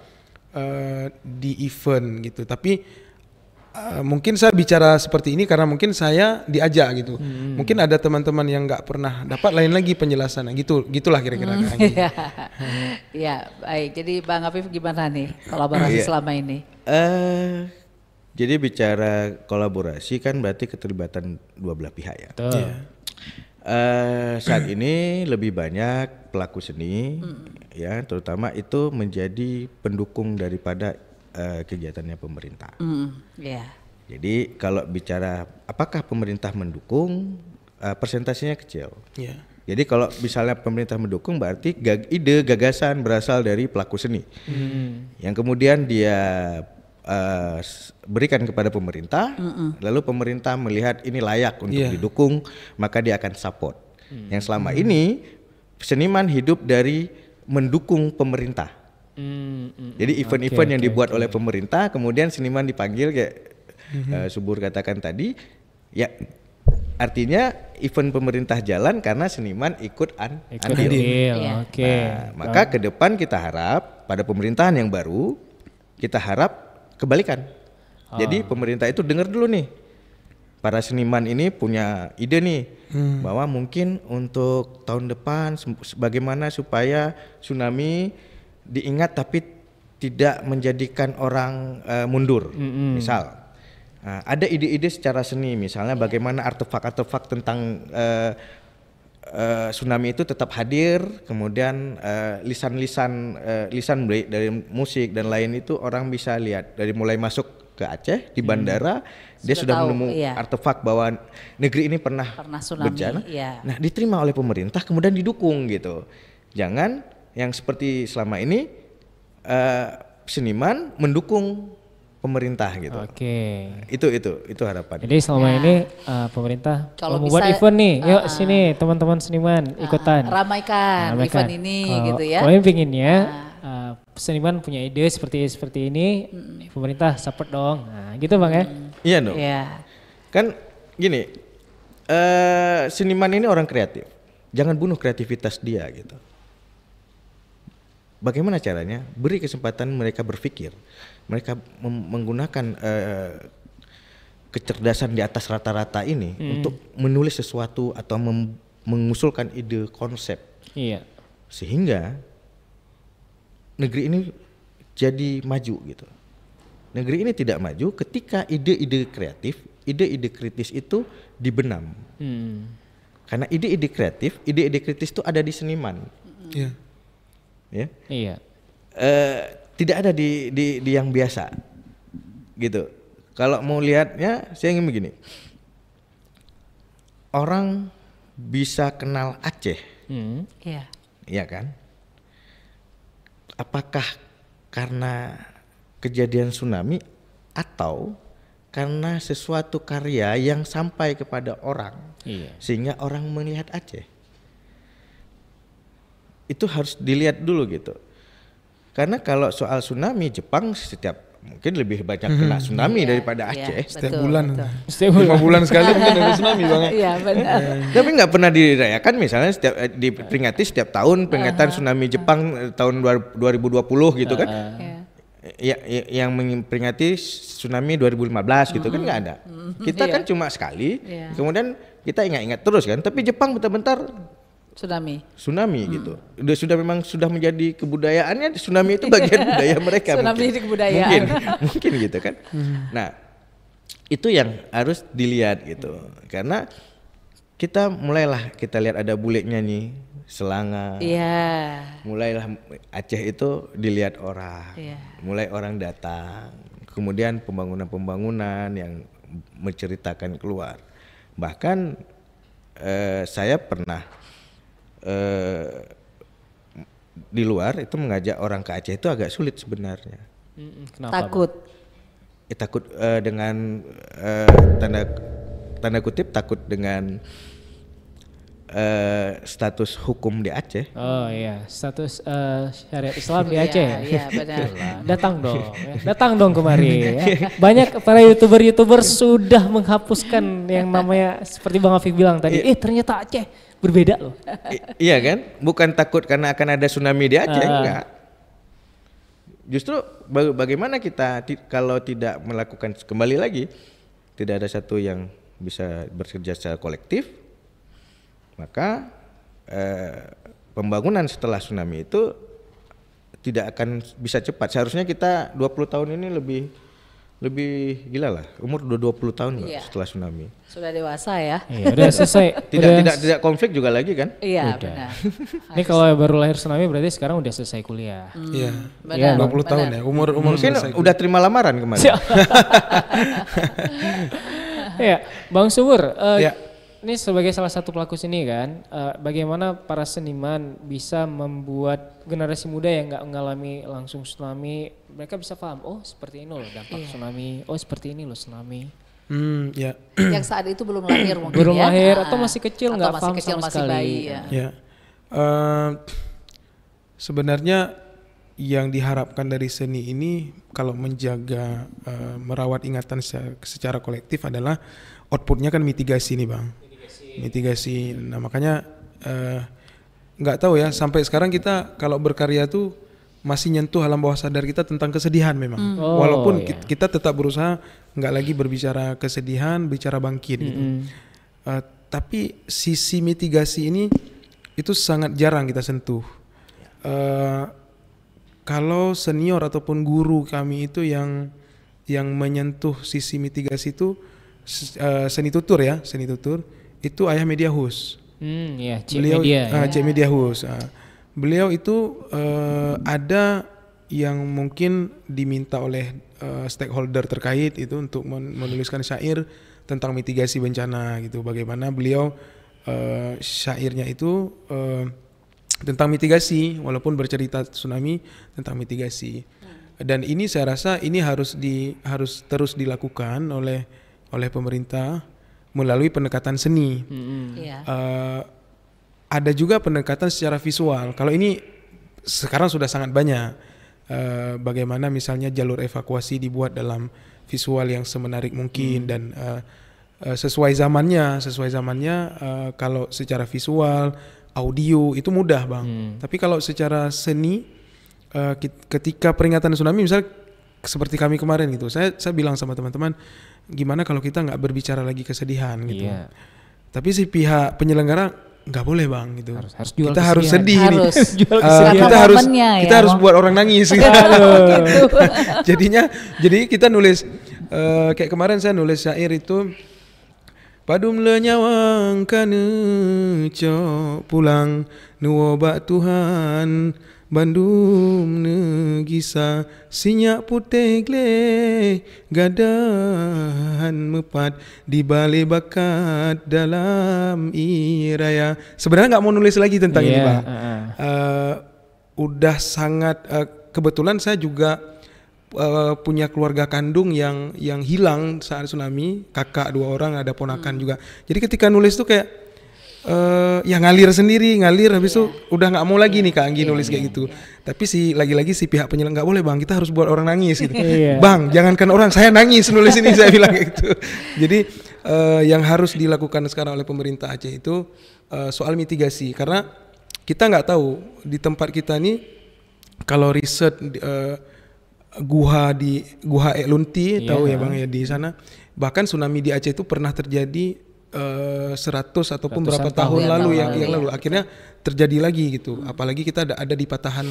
S4: di event gitu. Tapi mungkin saya bicara seperti ini karena mungkin saya diajak gitu. Mungkin ada teman-teman yang nggak pernah dapat lain lagi penjelasannya gitu. Gitulah kira-kira.
S1: Ya baik. Jadi Bang Afif gimana nih kolaborasi selama ini?
S3: Jadi bicara kolaborasi kan berarti keterlibatan dua belah pihak ya. Saat ini lebih banyak pelaku seni ya, terutama itu menjadi pendukung daripada kegiatannya pemerintah. Jadi kalau bicara apakah pemerintah mendukung, persentasenya kecil. Jadi kalau misalnya pemerintah mendukung berarti ide gagasan berasal dari pelaku seni yang kemudian dia berikan kepada pemerintah, lalu pemerintah melihat ini layak untuk didukung, maka dia akan support. Yang selama ini seniman hidup dari mendukung pemerintah. Jadi event-event yang dibuat oleh pemerintah, kemudian seniman dipanggil kayak Subur katakan tadi, ya artinya event pemerintah jalan karena seniman ikut andil. Maka ke depan kita harap pada pemerintahan yang baru kita harap kebalikan. Jadi pemerintah itu dengar dulu nih, para seniman ini punya ide nih bahwa mungkin untuk tahun depan bagaimana supaya tsunami diingat tapi tidak menjadikan orang mundur. Misal ada ide-ide secara seni, misalnya bagaimana artefak-artefak tentang tsunami itu tetap hadir, kemudian lisan dari musik dan lain itu orang bisa lihat dari mulai masuk ke Aceh di bandara dia sudah menemukan artefak bahwa negeri ini pernah bencana. Nah, diterima oleh pemerintah kemudian didukung gitu. Jangan yang seperti selama ini seniman mendukung pemerintah gitu. Itu harapan.
S7: Jadi selama ini pemerintah kalau membuat event nih, yuk sini teman-teman seniman ikutan.
S1: Ramaikan event ini gitu ya.
S7: Kalau yang pinginnya seniman punya ide seperti ini, pemerintah support dong. Nah, gitu Bang ya.
S3: Iya dong. Kan gini, seniman ini orang kreatif. Jangan bunuh kreativitas dia gitu. bagaimana caranya? Beri kesempatan mereka berpikir. Mereka menggunakan kecerdasan di atas rata-rata ini untuk menulis sesuatu atau mengusulkan ide konsep.
S7: Iya.
S3: Sehingga negeri ini jadi maju gitu. Negeri ini tidak maju ketika ide-ide kreatif, ide-ide kritis itu dibenam. Karena ide-ide kritis itu ada di seniman.
S4: Iya.
S3: Ya.
S7: Iya.
S3: Tidak ada di yang biasa. Gitu. Kalau mau lihatnya, saya ingin begini. Orang bisa kenal Aceh.
S1: Iya.
S3: Iya kan? Apakah karena kejadian tsunami atau karena sesuatu karya yang sampai kepada orang sehingga orang melihat Aceh? Itu harus dilihat dulu gitu. Karena kalau soal tsunami, Jepang mungkin lebih banyak kena tsunami daripada Aceh.
S4: Setiap bulan.
S7: Setiap bulan.
S4: 5 bulan sekali mungkin ada tsunami Bang.
S1: Iya benar.
S3: Tapi nggak pernah dirayakan misalnya diperingati setiap tahun peringatan tsunami Jepang tahun 2020 gitu kan? Ya, yang memperingati tsunami 2015 gitu kan nggak ada. Kita kan cuma sekali, kemudian kita ingat-ingat terus kan. Tapi Jepang bentar-bentar tsunami gitu. Memang sudah menjadi kebudayaannya, tsunami itu bagian budaya mereka.
S1: Tsunami di kebudayaan.
S3: Mungkin gitu kan. Nah, itu yang harus dilihat gitu. Karena kita lihat ada buletnya nih, Selanga.
S1: Iya.
S3: Mulailah Aceh itu dilihat orang. Mulai orang datang. Kemudian pembangunan yang menceritakan keluar. Bahkan saya pernah di luar itu mengajak orang ke Aceh itu agak sulit sebenarnya.
S7: Kenapa?
S3: Takut dengan tanda kutip takut dengan status hukum di Aceh.
S7: Oh iya, status syariat Islam di Aceh.
S1: Iya benar.
S7: Datang dong kemari. Ya. Banyak para youtuber sudah menghapuskan yang namanya seperti Bang Afif bilang tadi. Ternyata Aceh berbeda loh.
S3: Iya kan? Bukan takut karena akan ada tsunami di Aceh, enggak. Justru bagaimana kita kalau tidak melakukan, kembali lagi, tidak ada satu yang bisa bekerja secara kolektif, maka pembangunan setelah tsunami itu tidak akan bisa cepat. Seharusnya kita 20 tahun ini lebih gila lah, umur udah 20 tahun setelah tsunami.
S1: Sudah dewasa ya.
S7: Iya, udah selesai.
S3: Tidak konflik juga lagi kan?
S1: Iya benar.
S7: Ini kalau baru lahir tsunami berarti sekarang udah selesai kuliah.
S4: Iya.
S1: Benar.
S4: 20 tahun ya. Umur
S3: Mungkin
S4: selesai.
S3: udah terima lamaran kemarin.
S7: Iya, Bang Subur.
S4: Ya.
S7: Ini sebagai salah satu pelaku seni kan, bagaimana para seniman bisa membuat generasi muda yang nggak mengalami langsung tsunami, mereka bisa paham, oh seperti ini loh dampak tsunami, oh seperti ini loh tsunami.
S4: Ya.
S1: Yang saat itu belum lahir mungkin
S7: Belum
S1: ya.
S7: lahir atau masih kecil nggak
S1: masih
S7: paham
S1: kecil,
S7: sama
S1: masih
S7: sekali.
S1: bayi ya.
S4: Ya. Sebenarnya yang diharapkan dari seni ini kalau menjaga merawat ingatan secara kolektif adalah outputnya kan mitigasi nih Bang. Mitigasi. Nah makanya nggak tahu ya sampai sekarang kita kalau berkarya tuh masih nyentuh alam bawah sadar kita tentang kesedihan memang. Walaupun kita tetap berusaha nggak lagi berbicara kesedihan, bicara bangkit gitu. Tapi sisi mitigasi ini itu sangat jarang kita sentuh. Kalau senior ataupun guru kami itu yang menyentuh sisi mitigasi itu seni tutur itu Ayah Media Hus.
S7: Ya,
S4: Beliau
S7: Media.
S4: Cik Media Hus. Beliau itu ada yang mungkin diminta oleh stakeholder terkait itu untuk menuliskan syair tentang mitigasi bencana gitu. Bagaimana beliau syairnya itu tentang mitigasi, walaupun bercerita tsunami tentang mitigasi. Dan ini saya rasa ini harus terus dilakukan oleh pemerintah melalui pendekatan seni. Ada juga pendekatan secara visual. Kalau ini sekarang sudah sangat banyak. Bagaimana misalnya jalur evakuasi dibuat dalam visual yang semenarik mungkin dan sesuai zamannya. Kalau secara visual, audio itu mudah Bang. Tapi kalau secara seni ketika peringatan tsunami misal seperti kami kemarin gitu, saya bilang sama teman-teman, gimana kalau kita nggak berbicara lagi kesedihan gitu.
S7: Iya.
S4: Tapi si pihak penyelenggara nggak boleh bang gitu.
S7: Harus jual
S4: Kita harus
S7: kesedihan.
S4: sedih nih.
S1: Harus.
S7: Jual
S4: Kita harus
S1: momennya
S4: kita
S1: ya,
S4: harus
S1: Bang.
S4: buat orang nangis. Gitu.
S1: Gitu.
S4: Jadi kita nulis kayak kemarin saya nulis syair itu, padum le nyawang kana cok pulang nuwobak Tuhan Bandung negisa sinyak putih gle gadahan mepat di balik bakat dalam iraya. Sebenarnya nggak mau nulis lagi tentang ini Pak. Udah sangat kebetulan saya juga punya keluarga kandung yang hilang saat tsunami, kakak 2 orang, ada ponakan juga. Jadi ketika nulis tuh kayak ya ngalir habis itu udah nggak mau lagi nih Kak Anggi nulis kayak gitu. Tapi lagi-lagi si pihak penyelenggara nggak boleh bang, kita harus buat orang nangis gitu. Bang, jangankan orang, saya nangis nulis ini saya bilang kayak gitu. Jadi yang harus dilakukan sekarang oleh pemerintah Aceh itu soal mitigasi, karena kita nggak tahu di tempat kita nih kalau riset guha Lunti tahu ya bang ya, di sana bahkan tsunami di Aceh itu pernah terjadi 100 ataupun berapa tahun lalu yang lalu akhirnya terjadi lagi gitu. Apalagi kita ada di patahan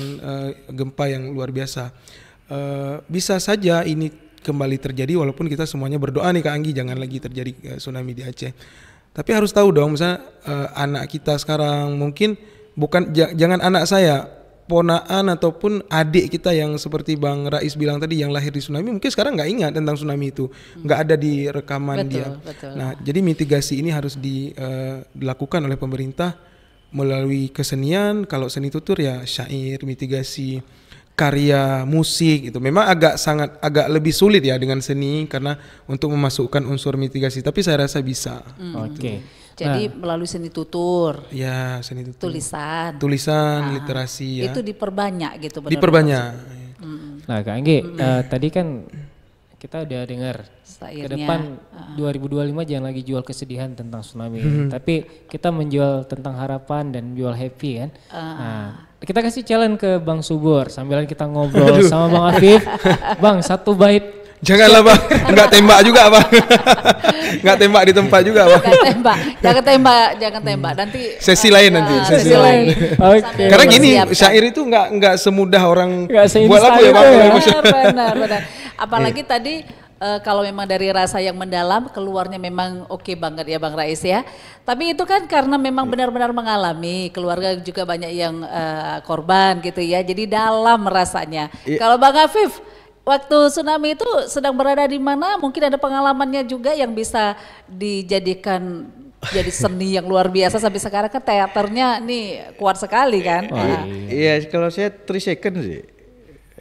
S4: gempa yang luar biasa. Bisa saja ini kembali terjadi walaupun kita semuanya berdoa nih Kak Anggi jangan lagi terjadi tsunami di Aceh. Tapi harus tahu dong, misalnya anak kita sekarang mungkin bukan jangan anak saya, ponaan ataupun adik kita yang seperti Bang Rais bilang tadi yang lahir di tsunami mungkin sekarang nggak ingat tentang tsunami itu, nggak ada di rekaman dia. Nah, jadi mitigasi ini harus dilakukan oleh pemerintah melalui kesenian. Kalau seni tutur ya syair, mitigasi, karya musik itu. Memang agak lebih sulit ya dengan seni karena untuk memasukkan unsur mitigasi, tapi saya rasa bisa.
S7: Oke.
S1: Jadi melalui seni tutur,
S4: Ya, seni tutur.
S1: tulisan,
S4: literasi ya.
S1: itu diperbanyak gitu. benar-benar.
S4: Diperbanyak.
S7: Nah Kak Anggi, tadi kan kita udah dengar ke
S1: Syairnya,
S7: depan 2025 jangan lagi jual kesedihan tentang tsunami, tapi kita menjual tentang harapan dan jual happy kan. Nah, kita kasih challenge ke Bang Subur sambilan kita ngobrol sama Bang Afif. Bang, 1 bait.
S4: Janganlah bang, nggak tembak juga bang, nggak tembak di tempat juga bang.
S1: Jangan tembak. Nanti
S4: Sesi lain nanti, sesi lain.
S7: Oke.
S4: Karena gini, syair itu nggak semudah orang
S7: Nggak
S4: buat lagu ya bang.
S1: benar. Apalagi tadi kalau memang dari rasa yang mendalam keluarnya memang oke banget ya Bang Rais ya. Tapi itu kan karena memang benar-benar mengalami, keluarga juga banyak yang korban gitu ya. Jadi dalam rasanya. Kalau Bang Afif waktu tsunami itu sedang berada di mana? Mungkin ada pengalamannya juga yang bisa dijadikan jadi seni yang luar biasa sampai sekarang kan teaternya nih kuat sekali kan.
S3: Iya, kalau saya 3 second sih.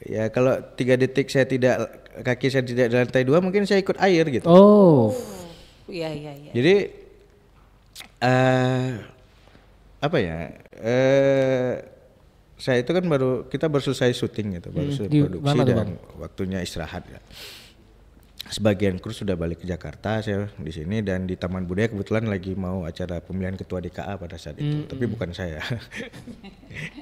S3: Ya kalau 3 detik kaki saya tidak di lantai 2 mungkin saya ikut air gitu.
S7: Oh.
S1: Iya.
S3: Jadi apa ya? Saya itu kan kita baru selesai syuting gitu, baru selesai produksi dan waktunya istirahat ya. Sebagian kru sudah balik ke Jakarta, saya di sini dan di Taman Budaya kebetulan lagi mau acara pemilihan ketua DKA pada saat itu, tapi bukan saya.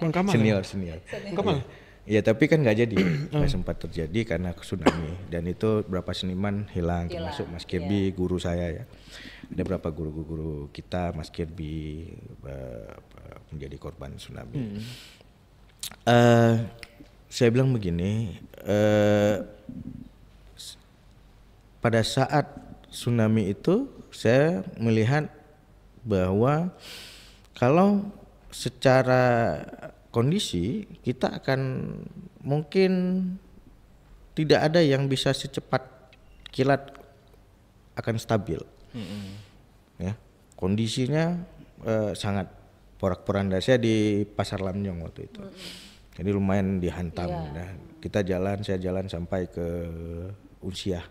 S4: Bang Kamal.
S3: Senior.
S4: Bang Kamal.
S3: Ya tapi kan nggak jadi, nggak sempat terjadi karena tsunami dan itu berapa seniman hilang termasuk Mas Kirby guru saya ya. Ada berapa guru-guru kita, Mas Kirby menjadi korban tsunami. Saya bilang begini, pada saat tsunami itu saya melihat bahwa kalau secara kondisi kita akan mungkin tidak ada yang bisa secepat kilat akan stabil. Ya, kondisinya sangat porak-poranda. Saya di Pasar Lamnyong waktu itu. Jadi lumayan dihantam. Nah, saya jalan sampai ke Unsiah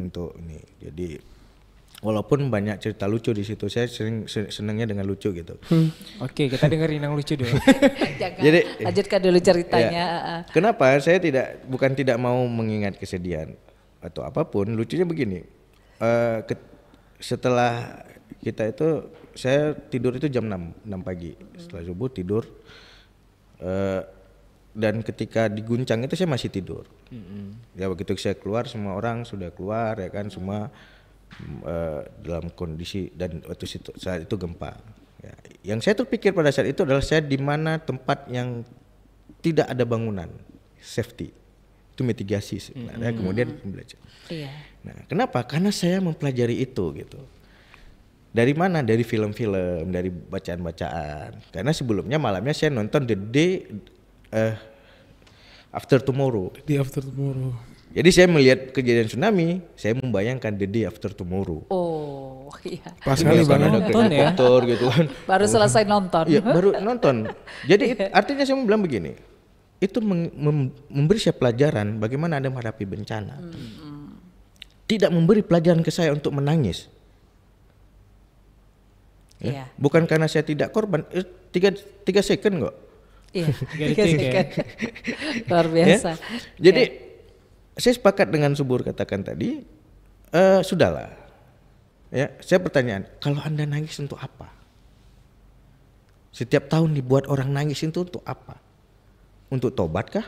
S3: untuk ini. Jadi walaupun banyak cerita lucu di situ, saya senangnya dengan lucu gitu.
S7: Oke, kita dengerin yang lucu dulu.
S1: Jadi lanjutkan dulu ceritanya.
S3: Ya, kenapa saya bukan tidak mau mengingat kesedihan atau apapun, lucunya begini. Setelah kita itu saya tidur itu jam 6 pagi. Setelah subuh tidur dan ketika diguncang itu saya masih tidur. Ya begitu saya keluar semua orang sudah keluar ya kan, semua dalam kondisi, dan waktu saat itu gempa. Ya, yang saya terpikir pada saat itu adalah saya di mana tempat yang tidak ada bangunan, safety, itu mitigasi sebenarnya. Kemudian belajar.
S1: Iya.
S3: Nah, kenapa? Karena saya mempelajari itu gitu. Dari mana? Dari film-film, dari bacaan-bacaan. Karena sebelumnya malamnya saya nonton The Day After Tomorrow.
S4: Di After Tomorrow.
S3: Jadi saya melihat kejadian tsunami, saya membayangkan The Day After Tomorrow.
S1: Oh, iya.
S4: Pas kali
S3: Ada
S7: nonton ya.
S3: motor gitu kan.
S1: Baru selesai nonton.
S3: Iya, baru nonton. Jadi artinya saya mau bilang begini, itu memberi saya pelajaran bagaimana Anda menghadapi bencana. Tidak memberi pelajaran ke saya untuk menangis. Ya.
S1: Iya.
S3: Bukan karena saya tidak korban, 3 second kok.
S1: Iya.
S7: Detik ya.
S1: Luar biasa.
S3: Ya? Jadi saya sepakat dengan Subur katakan tadi, sudahlah. Ya, saya pertanyaan, kalau Anda nangis untuk apa? Setiap tahun dibuat orang nangis itu untuk apa? Untuk tobat kah?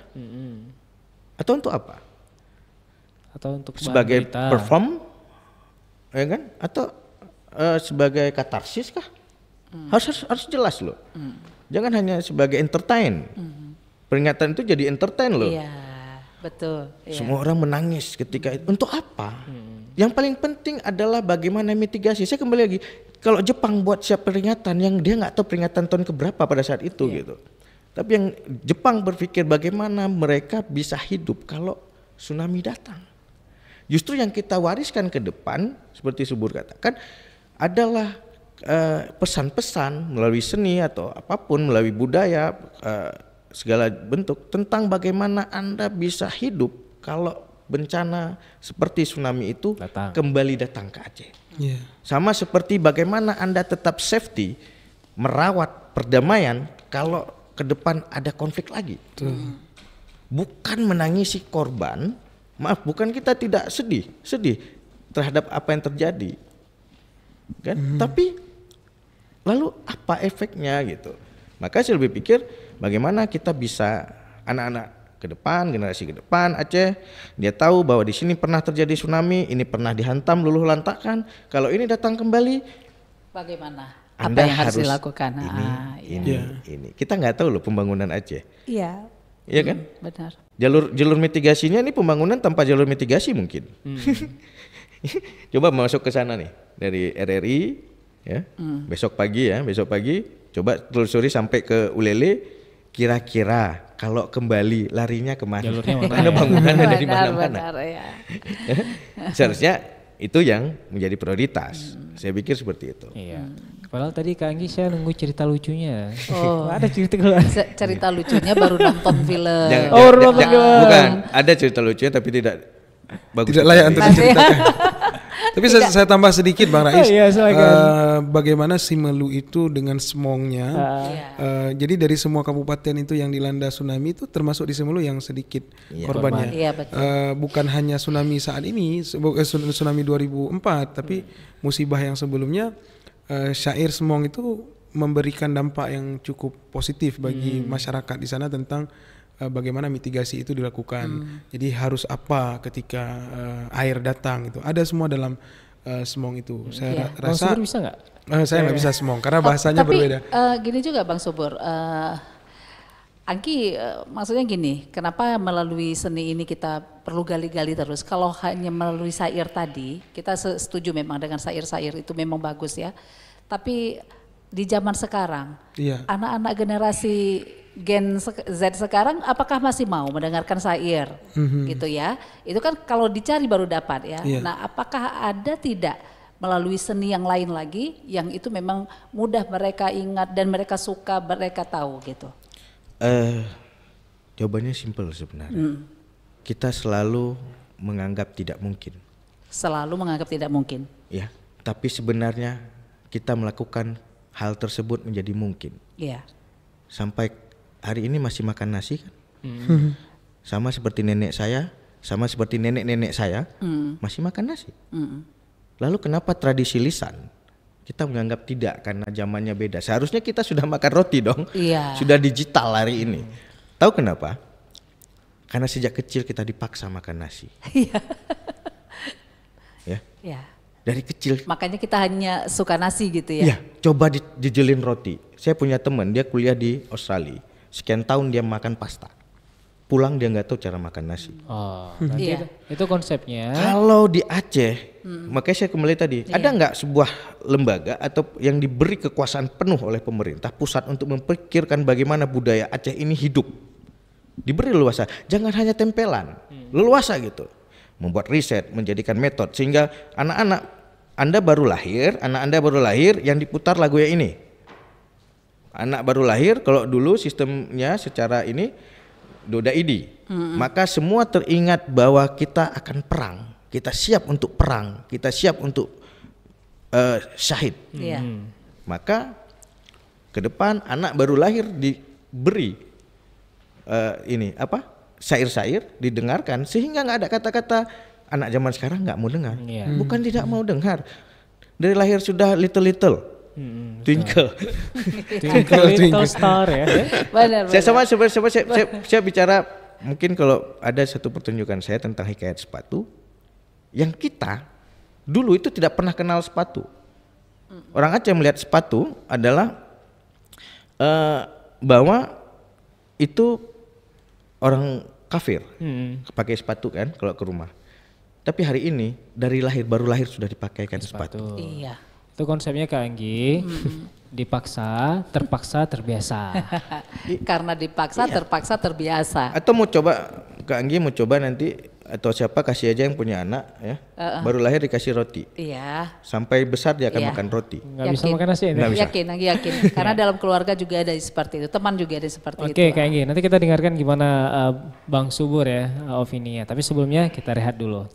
S3: Atau untuk apa?
S7: Atau untuk
S3: Sebagai
S7: berita.
S3: perform, ya kan? Atau sebagai katarsis kah? Harus jelas loh. Jangan hanya sebagai entertain. Peringatan itu jadi entertain loh.
S1: Iya, betul. Iya.
S3: Semua orang menangis ketika itu. Untuk apa? Yang paling penting adalah bagaimana mitigasi. Saya kembali lagi, kalau Jepang buat siap peringatan yang dia nggak tahu peringatan tahun keberapa pada saat itu gitu. Tapi yang Jepang berpikir bagaimana mereka bisa hidup kalau tsunami datang. Justru yang kita wariskan ke depan, seperti Subur katakan, adalah pesan-pesan melalui seni atau apapun, melalui budaya, segala bentuk tentang bagaimana Anda bisa hidup kalau bencana seperti tsunami itu kembali datang ke Aceh. Sama seperti bagaimana Anda tetap safety, merawat perdamaian kalau ke depan ada konflik lagi. Bukan menangisi korban, maaf, bukan kita tidak sedih terhadap apa yang terjadi, kan? Tapi lalu apa efeknya gitu? Maka saya lebih pikir bagaimana kita bisa anak-anak ke depan, generasi ke depan Aceh, dia tahu bahwa di sini pernah terjadi tsunami, ini pernah dihantam luluh lantakan. Kalau ini datang kembali,
S1: bagaimana?
S3: Anda
S1: Apa yang harus
S3: harus
S1: dilakukan?
S3: Ini. Kita nggak tahu loh pembangunan Aceh.
S1: Iya.
S3: Iya kan?
S1: Benar.
S3: Jalur mitigasinya ini pembangunan tanpa jalur mitigasi mungkin. Coba masuk ke sana nih dari RRI ya. Besok pagi coba telusuri sampai ke Ulele, kira-kira kalau kembali larinya kemana?
S7: Jalurnya mana?
S3: Karena bangunan ada di mana-mana.
S1: Benar, ya.
S3: Seharusnya itu yang menjadi prioritas. Saya pikir seperti itu.
S7: Iya. Padahal tadi Kak Anggi saya nunggu cerita lucunya.
S1: Oh.
S7: Ada cerita keluar.
S1: Cerita lucunya baru nonton film.
S3: Bukan, ada cerita lucunya tapi tidak bagus.
S4: Tidak layak untuk diceritakan. Tapi saya tambah sedikit Bang Rais.
S7: Iya,
S4: Bagaimana Simelu itu dengan semongnya. Jadi dari semua kabupaten itu yang dilanda tsunami itu termasuk di Simelu yang sedikit korbannya.
S1: Iya, betul.
S4: Bukan hanya tsunami saat ini, tsunami 2004, tapi musibah yang sebelumnya, syair semong itu memberikan dampak yang cukup positif bagi masyarakat di sana tentang bagaimana mitigasi itu dilakukan. Jadi harus apa ketika air datang itu. Ada semua dalam semong itu. Saya rasa
S7: Bang Subur bisa nggak?
S4: Saya nggak bisa semong karena bahasanya berbeda.
S1: Tapi gini juga Bang Subur, Anggi maksudnya gini, kenapa melalui seni ini kita perlu gali-gali terus? Kalau hanya melalui syair tadi, kita setuju memang dengan syair-syair itu memang bagus ya. Tapi di zaman sekarang, anak-anak generasi Gen Z sekarang apakah masih mau mendengarkan syair gitu ya? Itu kan kalau dicari baru dapat ya. Nah, apakah ada tidak melalui seni yang lain lagi yang itu memang mudah mereka ingat dan mereka suka, mereka tahu gitu?
S3: Jawabannya simpel sebenarnya. Kita selalu menganggap tidak mungkin.
S1: Selalu menganggap tidak mungkin.
S3: Ya, tapi sebenarnya kita melakukan hal tersebut menjadi mungkin.
S1: Iya.
S3: Sampai hari ini masih makan nasi kan? Sama seperti nenek saya, sama seperti nenek-nenek saya, masih makan nasi. Lalu kenapa tradisi lisan kita menganggap tidak karena zamannya beda? Seharusnya kita sudah makan roti dong.
S1: Iya.
S3: Sudah digital hari ini. Tahu kenapa? Karena sejak kecil kita dipaksa makan nasi. Ya.
S1: Ya.
S3: Dari kecil.
S1: Makanya kita hanya suka nasi gitu ya.
S3: Ya, coba dijelin roti. Saya punya teman, dia kuliah di Australia. Sekian tahun dia makan pasta. Pulang dia nggak tahu cara makan nasi.
S7: Oh, berarti
S1: Iya.
S7: itu konsepnya.
S3: Kalau di Aceh, makanya saya kembali tadi, ada nggak sebuah lembaga atau yang diberi kekuasaan penuh oleh pemerintah pusat untuk memikirkan bagaimana budaya Aceh ini hidup? Diberi leluasa, jangan hanya tempelan, leluasa gitu. Membuat riset, menjadikan metode sehingga anak-anak Anda baru lahir yang diputar lagu yang ini. Anak baru lahir, kalau dulu sistemnya secara ini Doda Idi, maka semua teringat bahwa kita akan perang, kita siap untuk perang, kita siap untuk syahid.
S1: Iya.
S3: Maka ke depan anak baru lahir diberi syair-syair didengarkan sehingga nggak ada kata-kata anak zaman sekarang nggak mau dengar, bukan tidak mau dengar, dari lahir sudah little. Twinkle.
S7: Little star ya.
S1: Benar.
S3: Saya bicara mungkin kalau ada satu pertunjukan saya tentang hikayat sepatu yang kita dulu itu tidak pernah kenal sepatu. Orang Aceh melihat sepatu adalah bahwa itu orang kafir pakai sepatu kan kalau ke rumah. Tapi hari ini dari baru lahir sudah dipakaikan sepatu.
S1: Iya.
S7: Itu konsepnya Kak Anggi, dipaksa, terpaksa, terbiasa.
S1: Karena dipaksa, terpaksa, terbiasa.
S3: Atau mau coba Kak Anggi mau coba nanti atau siapa kasih aja yang punya anak ya, baru lahir dikasih roti.
S1: Iya.
S3: Sampai besar dia akan makan roti.
S7: Nggak bisa makan nasi ya?
S1: Yakin. Karena dalam keluarga juga ada seperti itu, teman juga ada seperti itu.
S7: Oke Kak Anggi, nanti kita dengarkan gimana Bang Subur ya opininya. Tapi sebelumnya kita rehat dulu.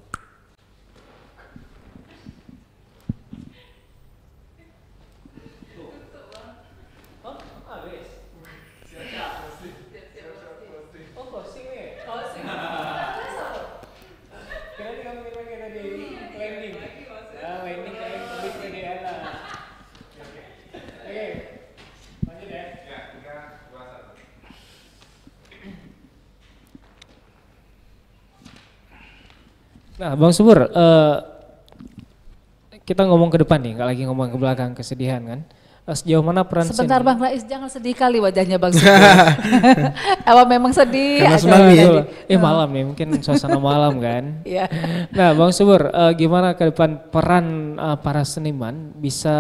S7: Nah, Bang Subur, kita ngomong ke depan nih, nggak lagi ngomong ke belakang, kesedihan kan? Sejauh mana peran
S1: Sebentar
S7: seni?
S1: Bang Rais, jangan sedih kali wajahnya Bang Subur. Apa memang sedih?
S4: Karena
S1: Ada-
S4: tsunami ya.
S7: Malam nih, mungkin suasana malam kan?
S1: Iya.
S7: Nah, Bang Subur, gimana ke depan peran para seniman bisa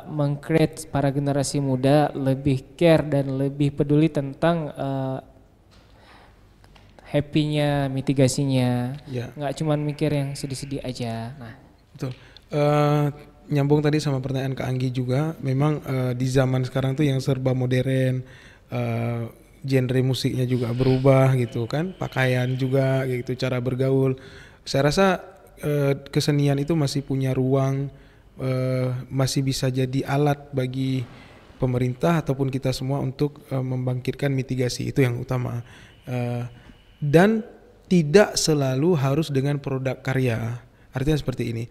S7: meng-create para generasi muda lebih care dan lebih peduli tentang happy-nya, mitigasinya,
S4: Ya.
S7: nggak cuman mikir yang sedih-sedih aja. Nah,
S4: Betul. Nyambung tadi sama pertanyaan Kak Anggi juga, memang di zaman sekarang tuh yang serba modern, genre musiknya juga berubah gitu kan, pakaian juga gitu, cara bergaul. Saya rasa kesenian itu masih punya ruang, masih bisa jadi alat bagi pemerintah ataupun kita semua untuk membangkitkan mitigasi, itu yang utama. Dan tidak selalu harus dengan produk karya. Artinya seperti ini.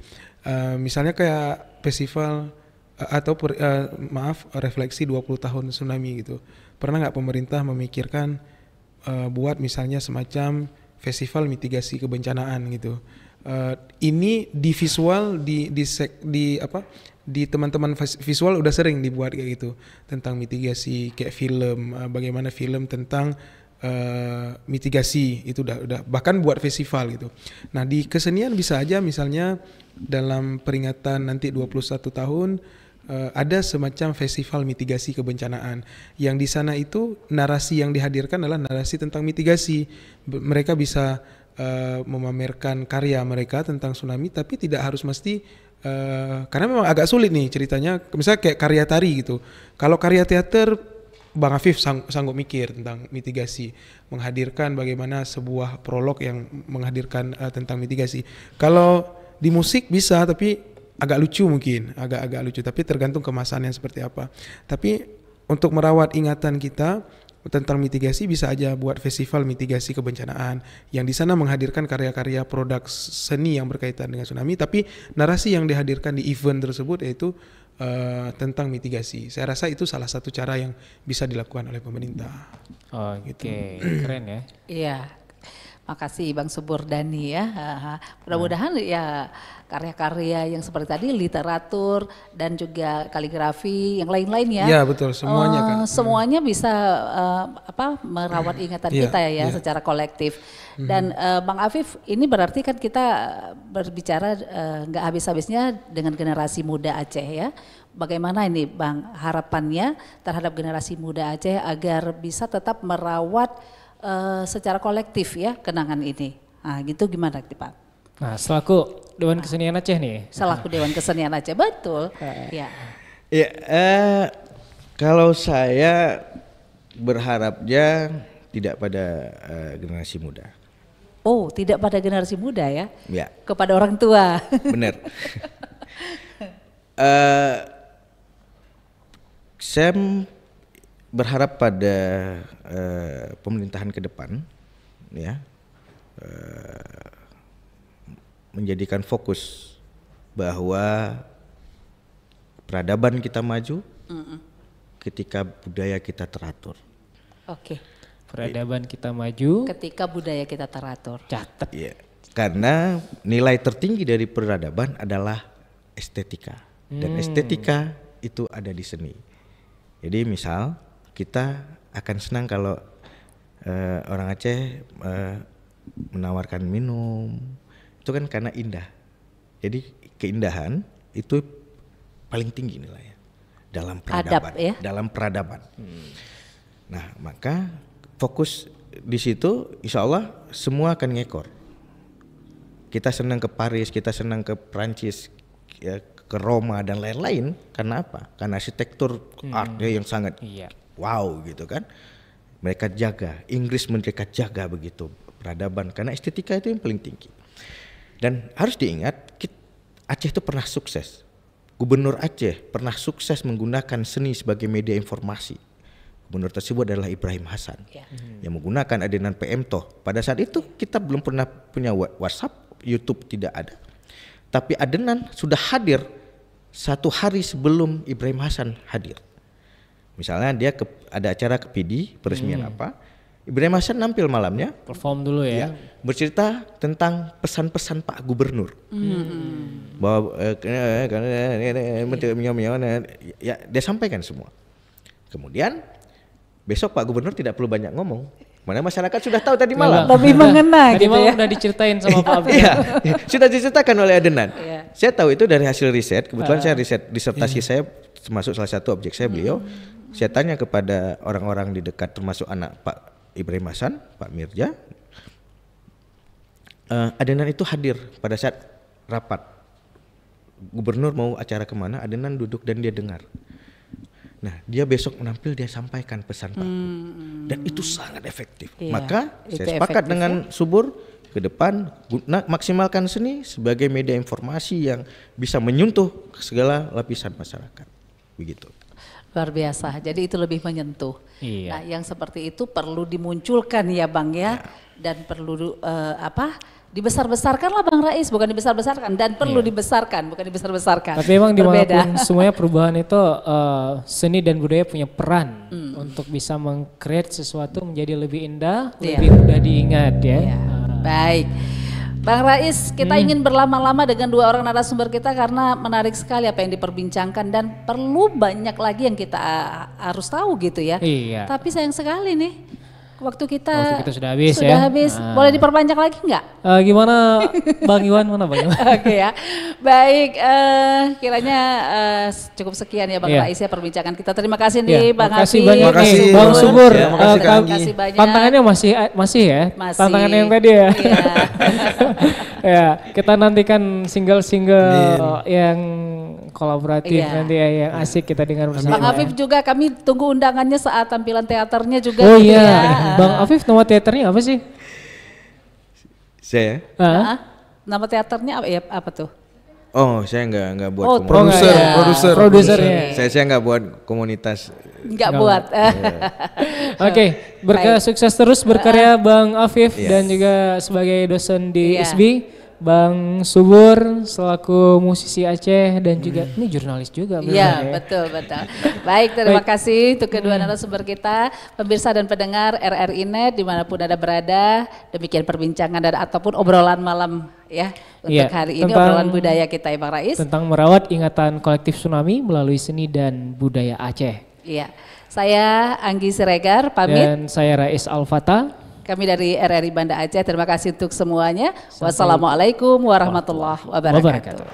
S4: Misalnya kayak festival atau refleksi 20 tahun tsunami gitu. Pernah nggak pemerintah memikirkan buat misalnya semacam festival mitigasi kebencanaan gitu. Ini di visual di teman-teman visual udah sering dibuat kayak gitu tentang mitigasi, kayak film, bagaimana film tentang mitigasi itu udah bahkan buat festival gitu. Nah, di kesenian bisa aja misalnya dalam peringatan nanti 21 tahun ada semacam festival mitigasi kebencanaan yang di sana itu narasi yang dihadirkan adalah narasi tentang mitigasi. Mereka bisa memamerkan karya mereka tentang tsunami, tapi tidak harus mesti karena memang agak sulit nih ceritanya. Misalnya kayak karya tari gitu. Kalau karya teater Bang Afif sanggup mikir tentang mitigasi, menghadirkan bagaimana sebuah prolog yang menghadirkan tentang mitigasi. Kalau di musik bisa, tapi agak lucu mungkin, agak lucu, tapi tergantung kemasannya seperti apa. Tapi untuk merawat ingatan kita tentang mitigasi bisa aja buat festival mitigasi kebencanaan yang di sana menghadirkan karya-karya produk seni yang berkaitan dengan tsunami, tapi narasi yang dihadirkan di event tersebut yaitu tentang mitigasi. Saya rasa itu salah satu cara yang bisa dilakukan oleh pemerintah.
S7: Oke, keren ya.
S1: Iya. Makasih Bang Subur Dhani ya. Mudah-mudahan ya karya-karya yang seperti tadi, literatur dan juga kaligrafi yang lain-lain ya.
S4: Iya betul, semuanya kan.
S1: Semuanya bisa merawat ingatan kita ya secara kolektif. Dan Bang Afif, ini berarti kan kita berbicara nggak habis-habisnya dengan generasi muda Aceh ya. Bagaimana ini Bang harapannya terhadap generasi muda Aceh agar bisa tetap merawat secara kolektif ya kenangan ini. Nah gitu gimana Pak?
S7: Nah selaku Dewan Kesenian Aceh nih.
S1: Selaku Dewan Kesenian Aceh, betul. Ya.
S3: Ya, kalau saya berharapnya tidak pada generasi muda.
S1: Oh, tidak pada generasi muda ya?
S3: Ya.
S1: Kepada orang tua.
S3: Benar. Saya berharap pada pemerintahan ke depan, ya, menjadikan fokus bahwa peradaban kita maju ketika budaya kita teratur.
S1: Oke.
S7: Peradaban kita maju
S1: Ketika budaya kita teratur.
S7: catat.
S3: Ya, karena nilai tertinggi dari peradaban adalah estetika, dan estetika itu ada di seni. Jadi misal kita akan senang kalau orang Aceh menawarkan minum, itu kan karena indah. Jadi keindahan itu paling tinggi nilainya dalam peradaban.
S1: Adab, ya?
S3: Dalam peradaban. Nah maka fokus di situ, insya Allah semua akan ngekor. Kita senang ke Paris, kita senang ke Prancis, ya, ke Roma dan lain-lain. Karena apa? Karena arsitektur artnya yang sangat wow gitu kan. Mereka jaga, Inggris mereka jaga begitu peradaban, karena estetika itu yang paling tinggi. Dan harus diingat, Aceh itu pernah sukses. Gubernur Aceh pernah sukses menggunakan seni sebagai media informasi. Gubernur tersebut adalah Ibrahim Hasan yang menggunakan adenan PM Toh. Pada saat itu kita belum pernah punya WhatsApp, YouTube tidak ada. Tapi adenan sudah hadir 1 hari sebelum Ibrahim Hasan hadir. Misalnya dia ada acara ke PD, peresmian apa, Ibrahim Hasan nampil malamnya,
S7: Perform dulu ya.
S3: bercerita tentang pesan-pesan Pak Gubernur, bahwa ya dia sampaikan semua. Kemudian besok Pak Gubernur tidak perlu banyak ngomong, mana masyarakat sudah tahu tadi malam.
S1: Lebih mengena
S7: Tadi
S1: gitu
S7: malam
S1: ya.
S7: udah diceritain sama Pak Abdul.
S3: Iya, sudah diceritakan oleh adenan.
S1: Iya.
S3: Saya tahu itu dari hasil riset. Kebetulan saya riset disertasi saya, termasuk salah satu objek saya beliau. Saya tanya kepada orang-orang di dekat, termasuk anak Pak Ibrahim Hasan, Pak Mirja. Adenan itu hadir pada saat rapat. Gubernur mau acara kemana, adenan duduk dan dia dengar. Nah, dia besok menampil, dia sampaikan pesan Pak dan itu sangat efektif.
S1: Iya,
S3: Maka
S1: itu
S3: saya sepakat
S1: efektif
S3: dengan Subur ke depan maksimalkan seni sebagai media informasi yang bisa menyentuh segala lapisan masyarakat. Begitu.
S1: Luar biasa, jadi itu lebih menyentuh.
S7: Iya.
S1: Nah, yang seperti itu perlu dimunculkan ya Bang ya, dan perlu dibesar-besarkan lah Bang Rais, bukan dibesar-besarkan, dan perlu dibesarkan, bukan dibesar-besarkan.
S7: Tapi emang
S1: Berbeda.
S7: dimanapun semuanya perubahan itu seni dan budaya punya peran untuk bisa meng-create sesuatu menjadi lebih indah, lebih mudah diingat ya.
S1: Iya. Baik. Bang Rais, kita ingin berlama-lama dengan 2 orang narasumber kita karena menarik sekali apa yang diperbincangkan dan perlu banyak lagi yang kita harus tahu gitu ya.
S7: Iya.
S1: Tapi sayang sekali nih, waktu kita
S7: sudah habis
S1: sudah
S7: ya.
S1: habis. Boleh diperpanjang lagi nggak?
S7: Gimana Bang Iwan, mana Bang Iwan?
S1: Oke ya, baik. Kiranya cukup sekian ya Bang
S7: Iya.
S1: Rais ya perbincangan kita. Terima kasih nih Bang
S7: makasih
S1: Afif.
S7: banyak
S3: Makasih,
S7: nih Bang
S3: Bang.
S7: Subur.
S3: Ya, makasih, Kak
S1: Terima kasih banyak.
S7: Tantangannya masih ya?
S1: Masih.
S7: Tantangannya yang tadi ya?
S1: Iya.
S7: Ya, kita nantikan single-single yang kolaboratif
S1: Iya.
S7: nanti ya, yang asik kita dengar bersama.
S1: Bang Afif juga kami tunggu undangannya saat tampilan teaternya juga.
S7: Oh
S1: gitu
S7: iya,
S1: ya.
S7: Bang Afif nama teaternya apa sih?
S3: Saya?
S1: Hah? Nama teaternya apa tuh?
S3: Oh, saya nggak buat
S1: Oh,
S3: komunitas.
S7: Produsernya.
S3: Saya nggak buat komunitas.
S1: Nggak buat.
S7: Oke, sukses terus berkarya Bang Afif
S3: Iya.
S7: dan juga sebagai dosen di
S1: Iya.
S7: ISB. Bang Subur selaku musisi Aceh dan juga ini jurnalis juga.
S1: Iya, betul. Baik, terima kasih untuk kedua narasumber kita, pemirsa dan pendengar RRI Net dimanapun Anda berada. Demikian perbincangan dan ataupun obrolan malam ya untuk hari ini, obrolan budaya kita ya Bang Rais.
S7: Tentang merawat ingatan kolektif tsunami melalui seni dan budaya Aceh.
S1: Iya, saya Anggi Siregar pamit.
S7: Dan saya Rais Al-Fatah.
S1: Kami dari RRI Banda Aceh, terima kasih untuk semuanya. Wassalamualaikum warahmatullahi wabarakatuh.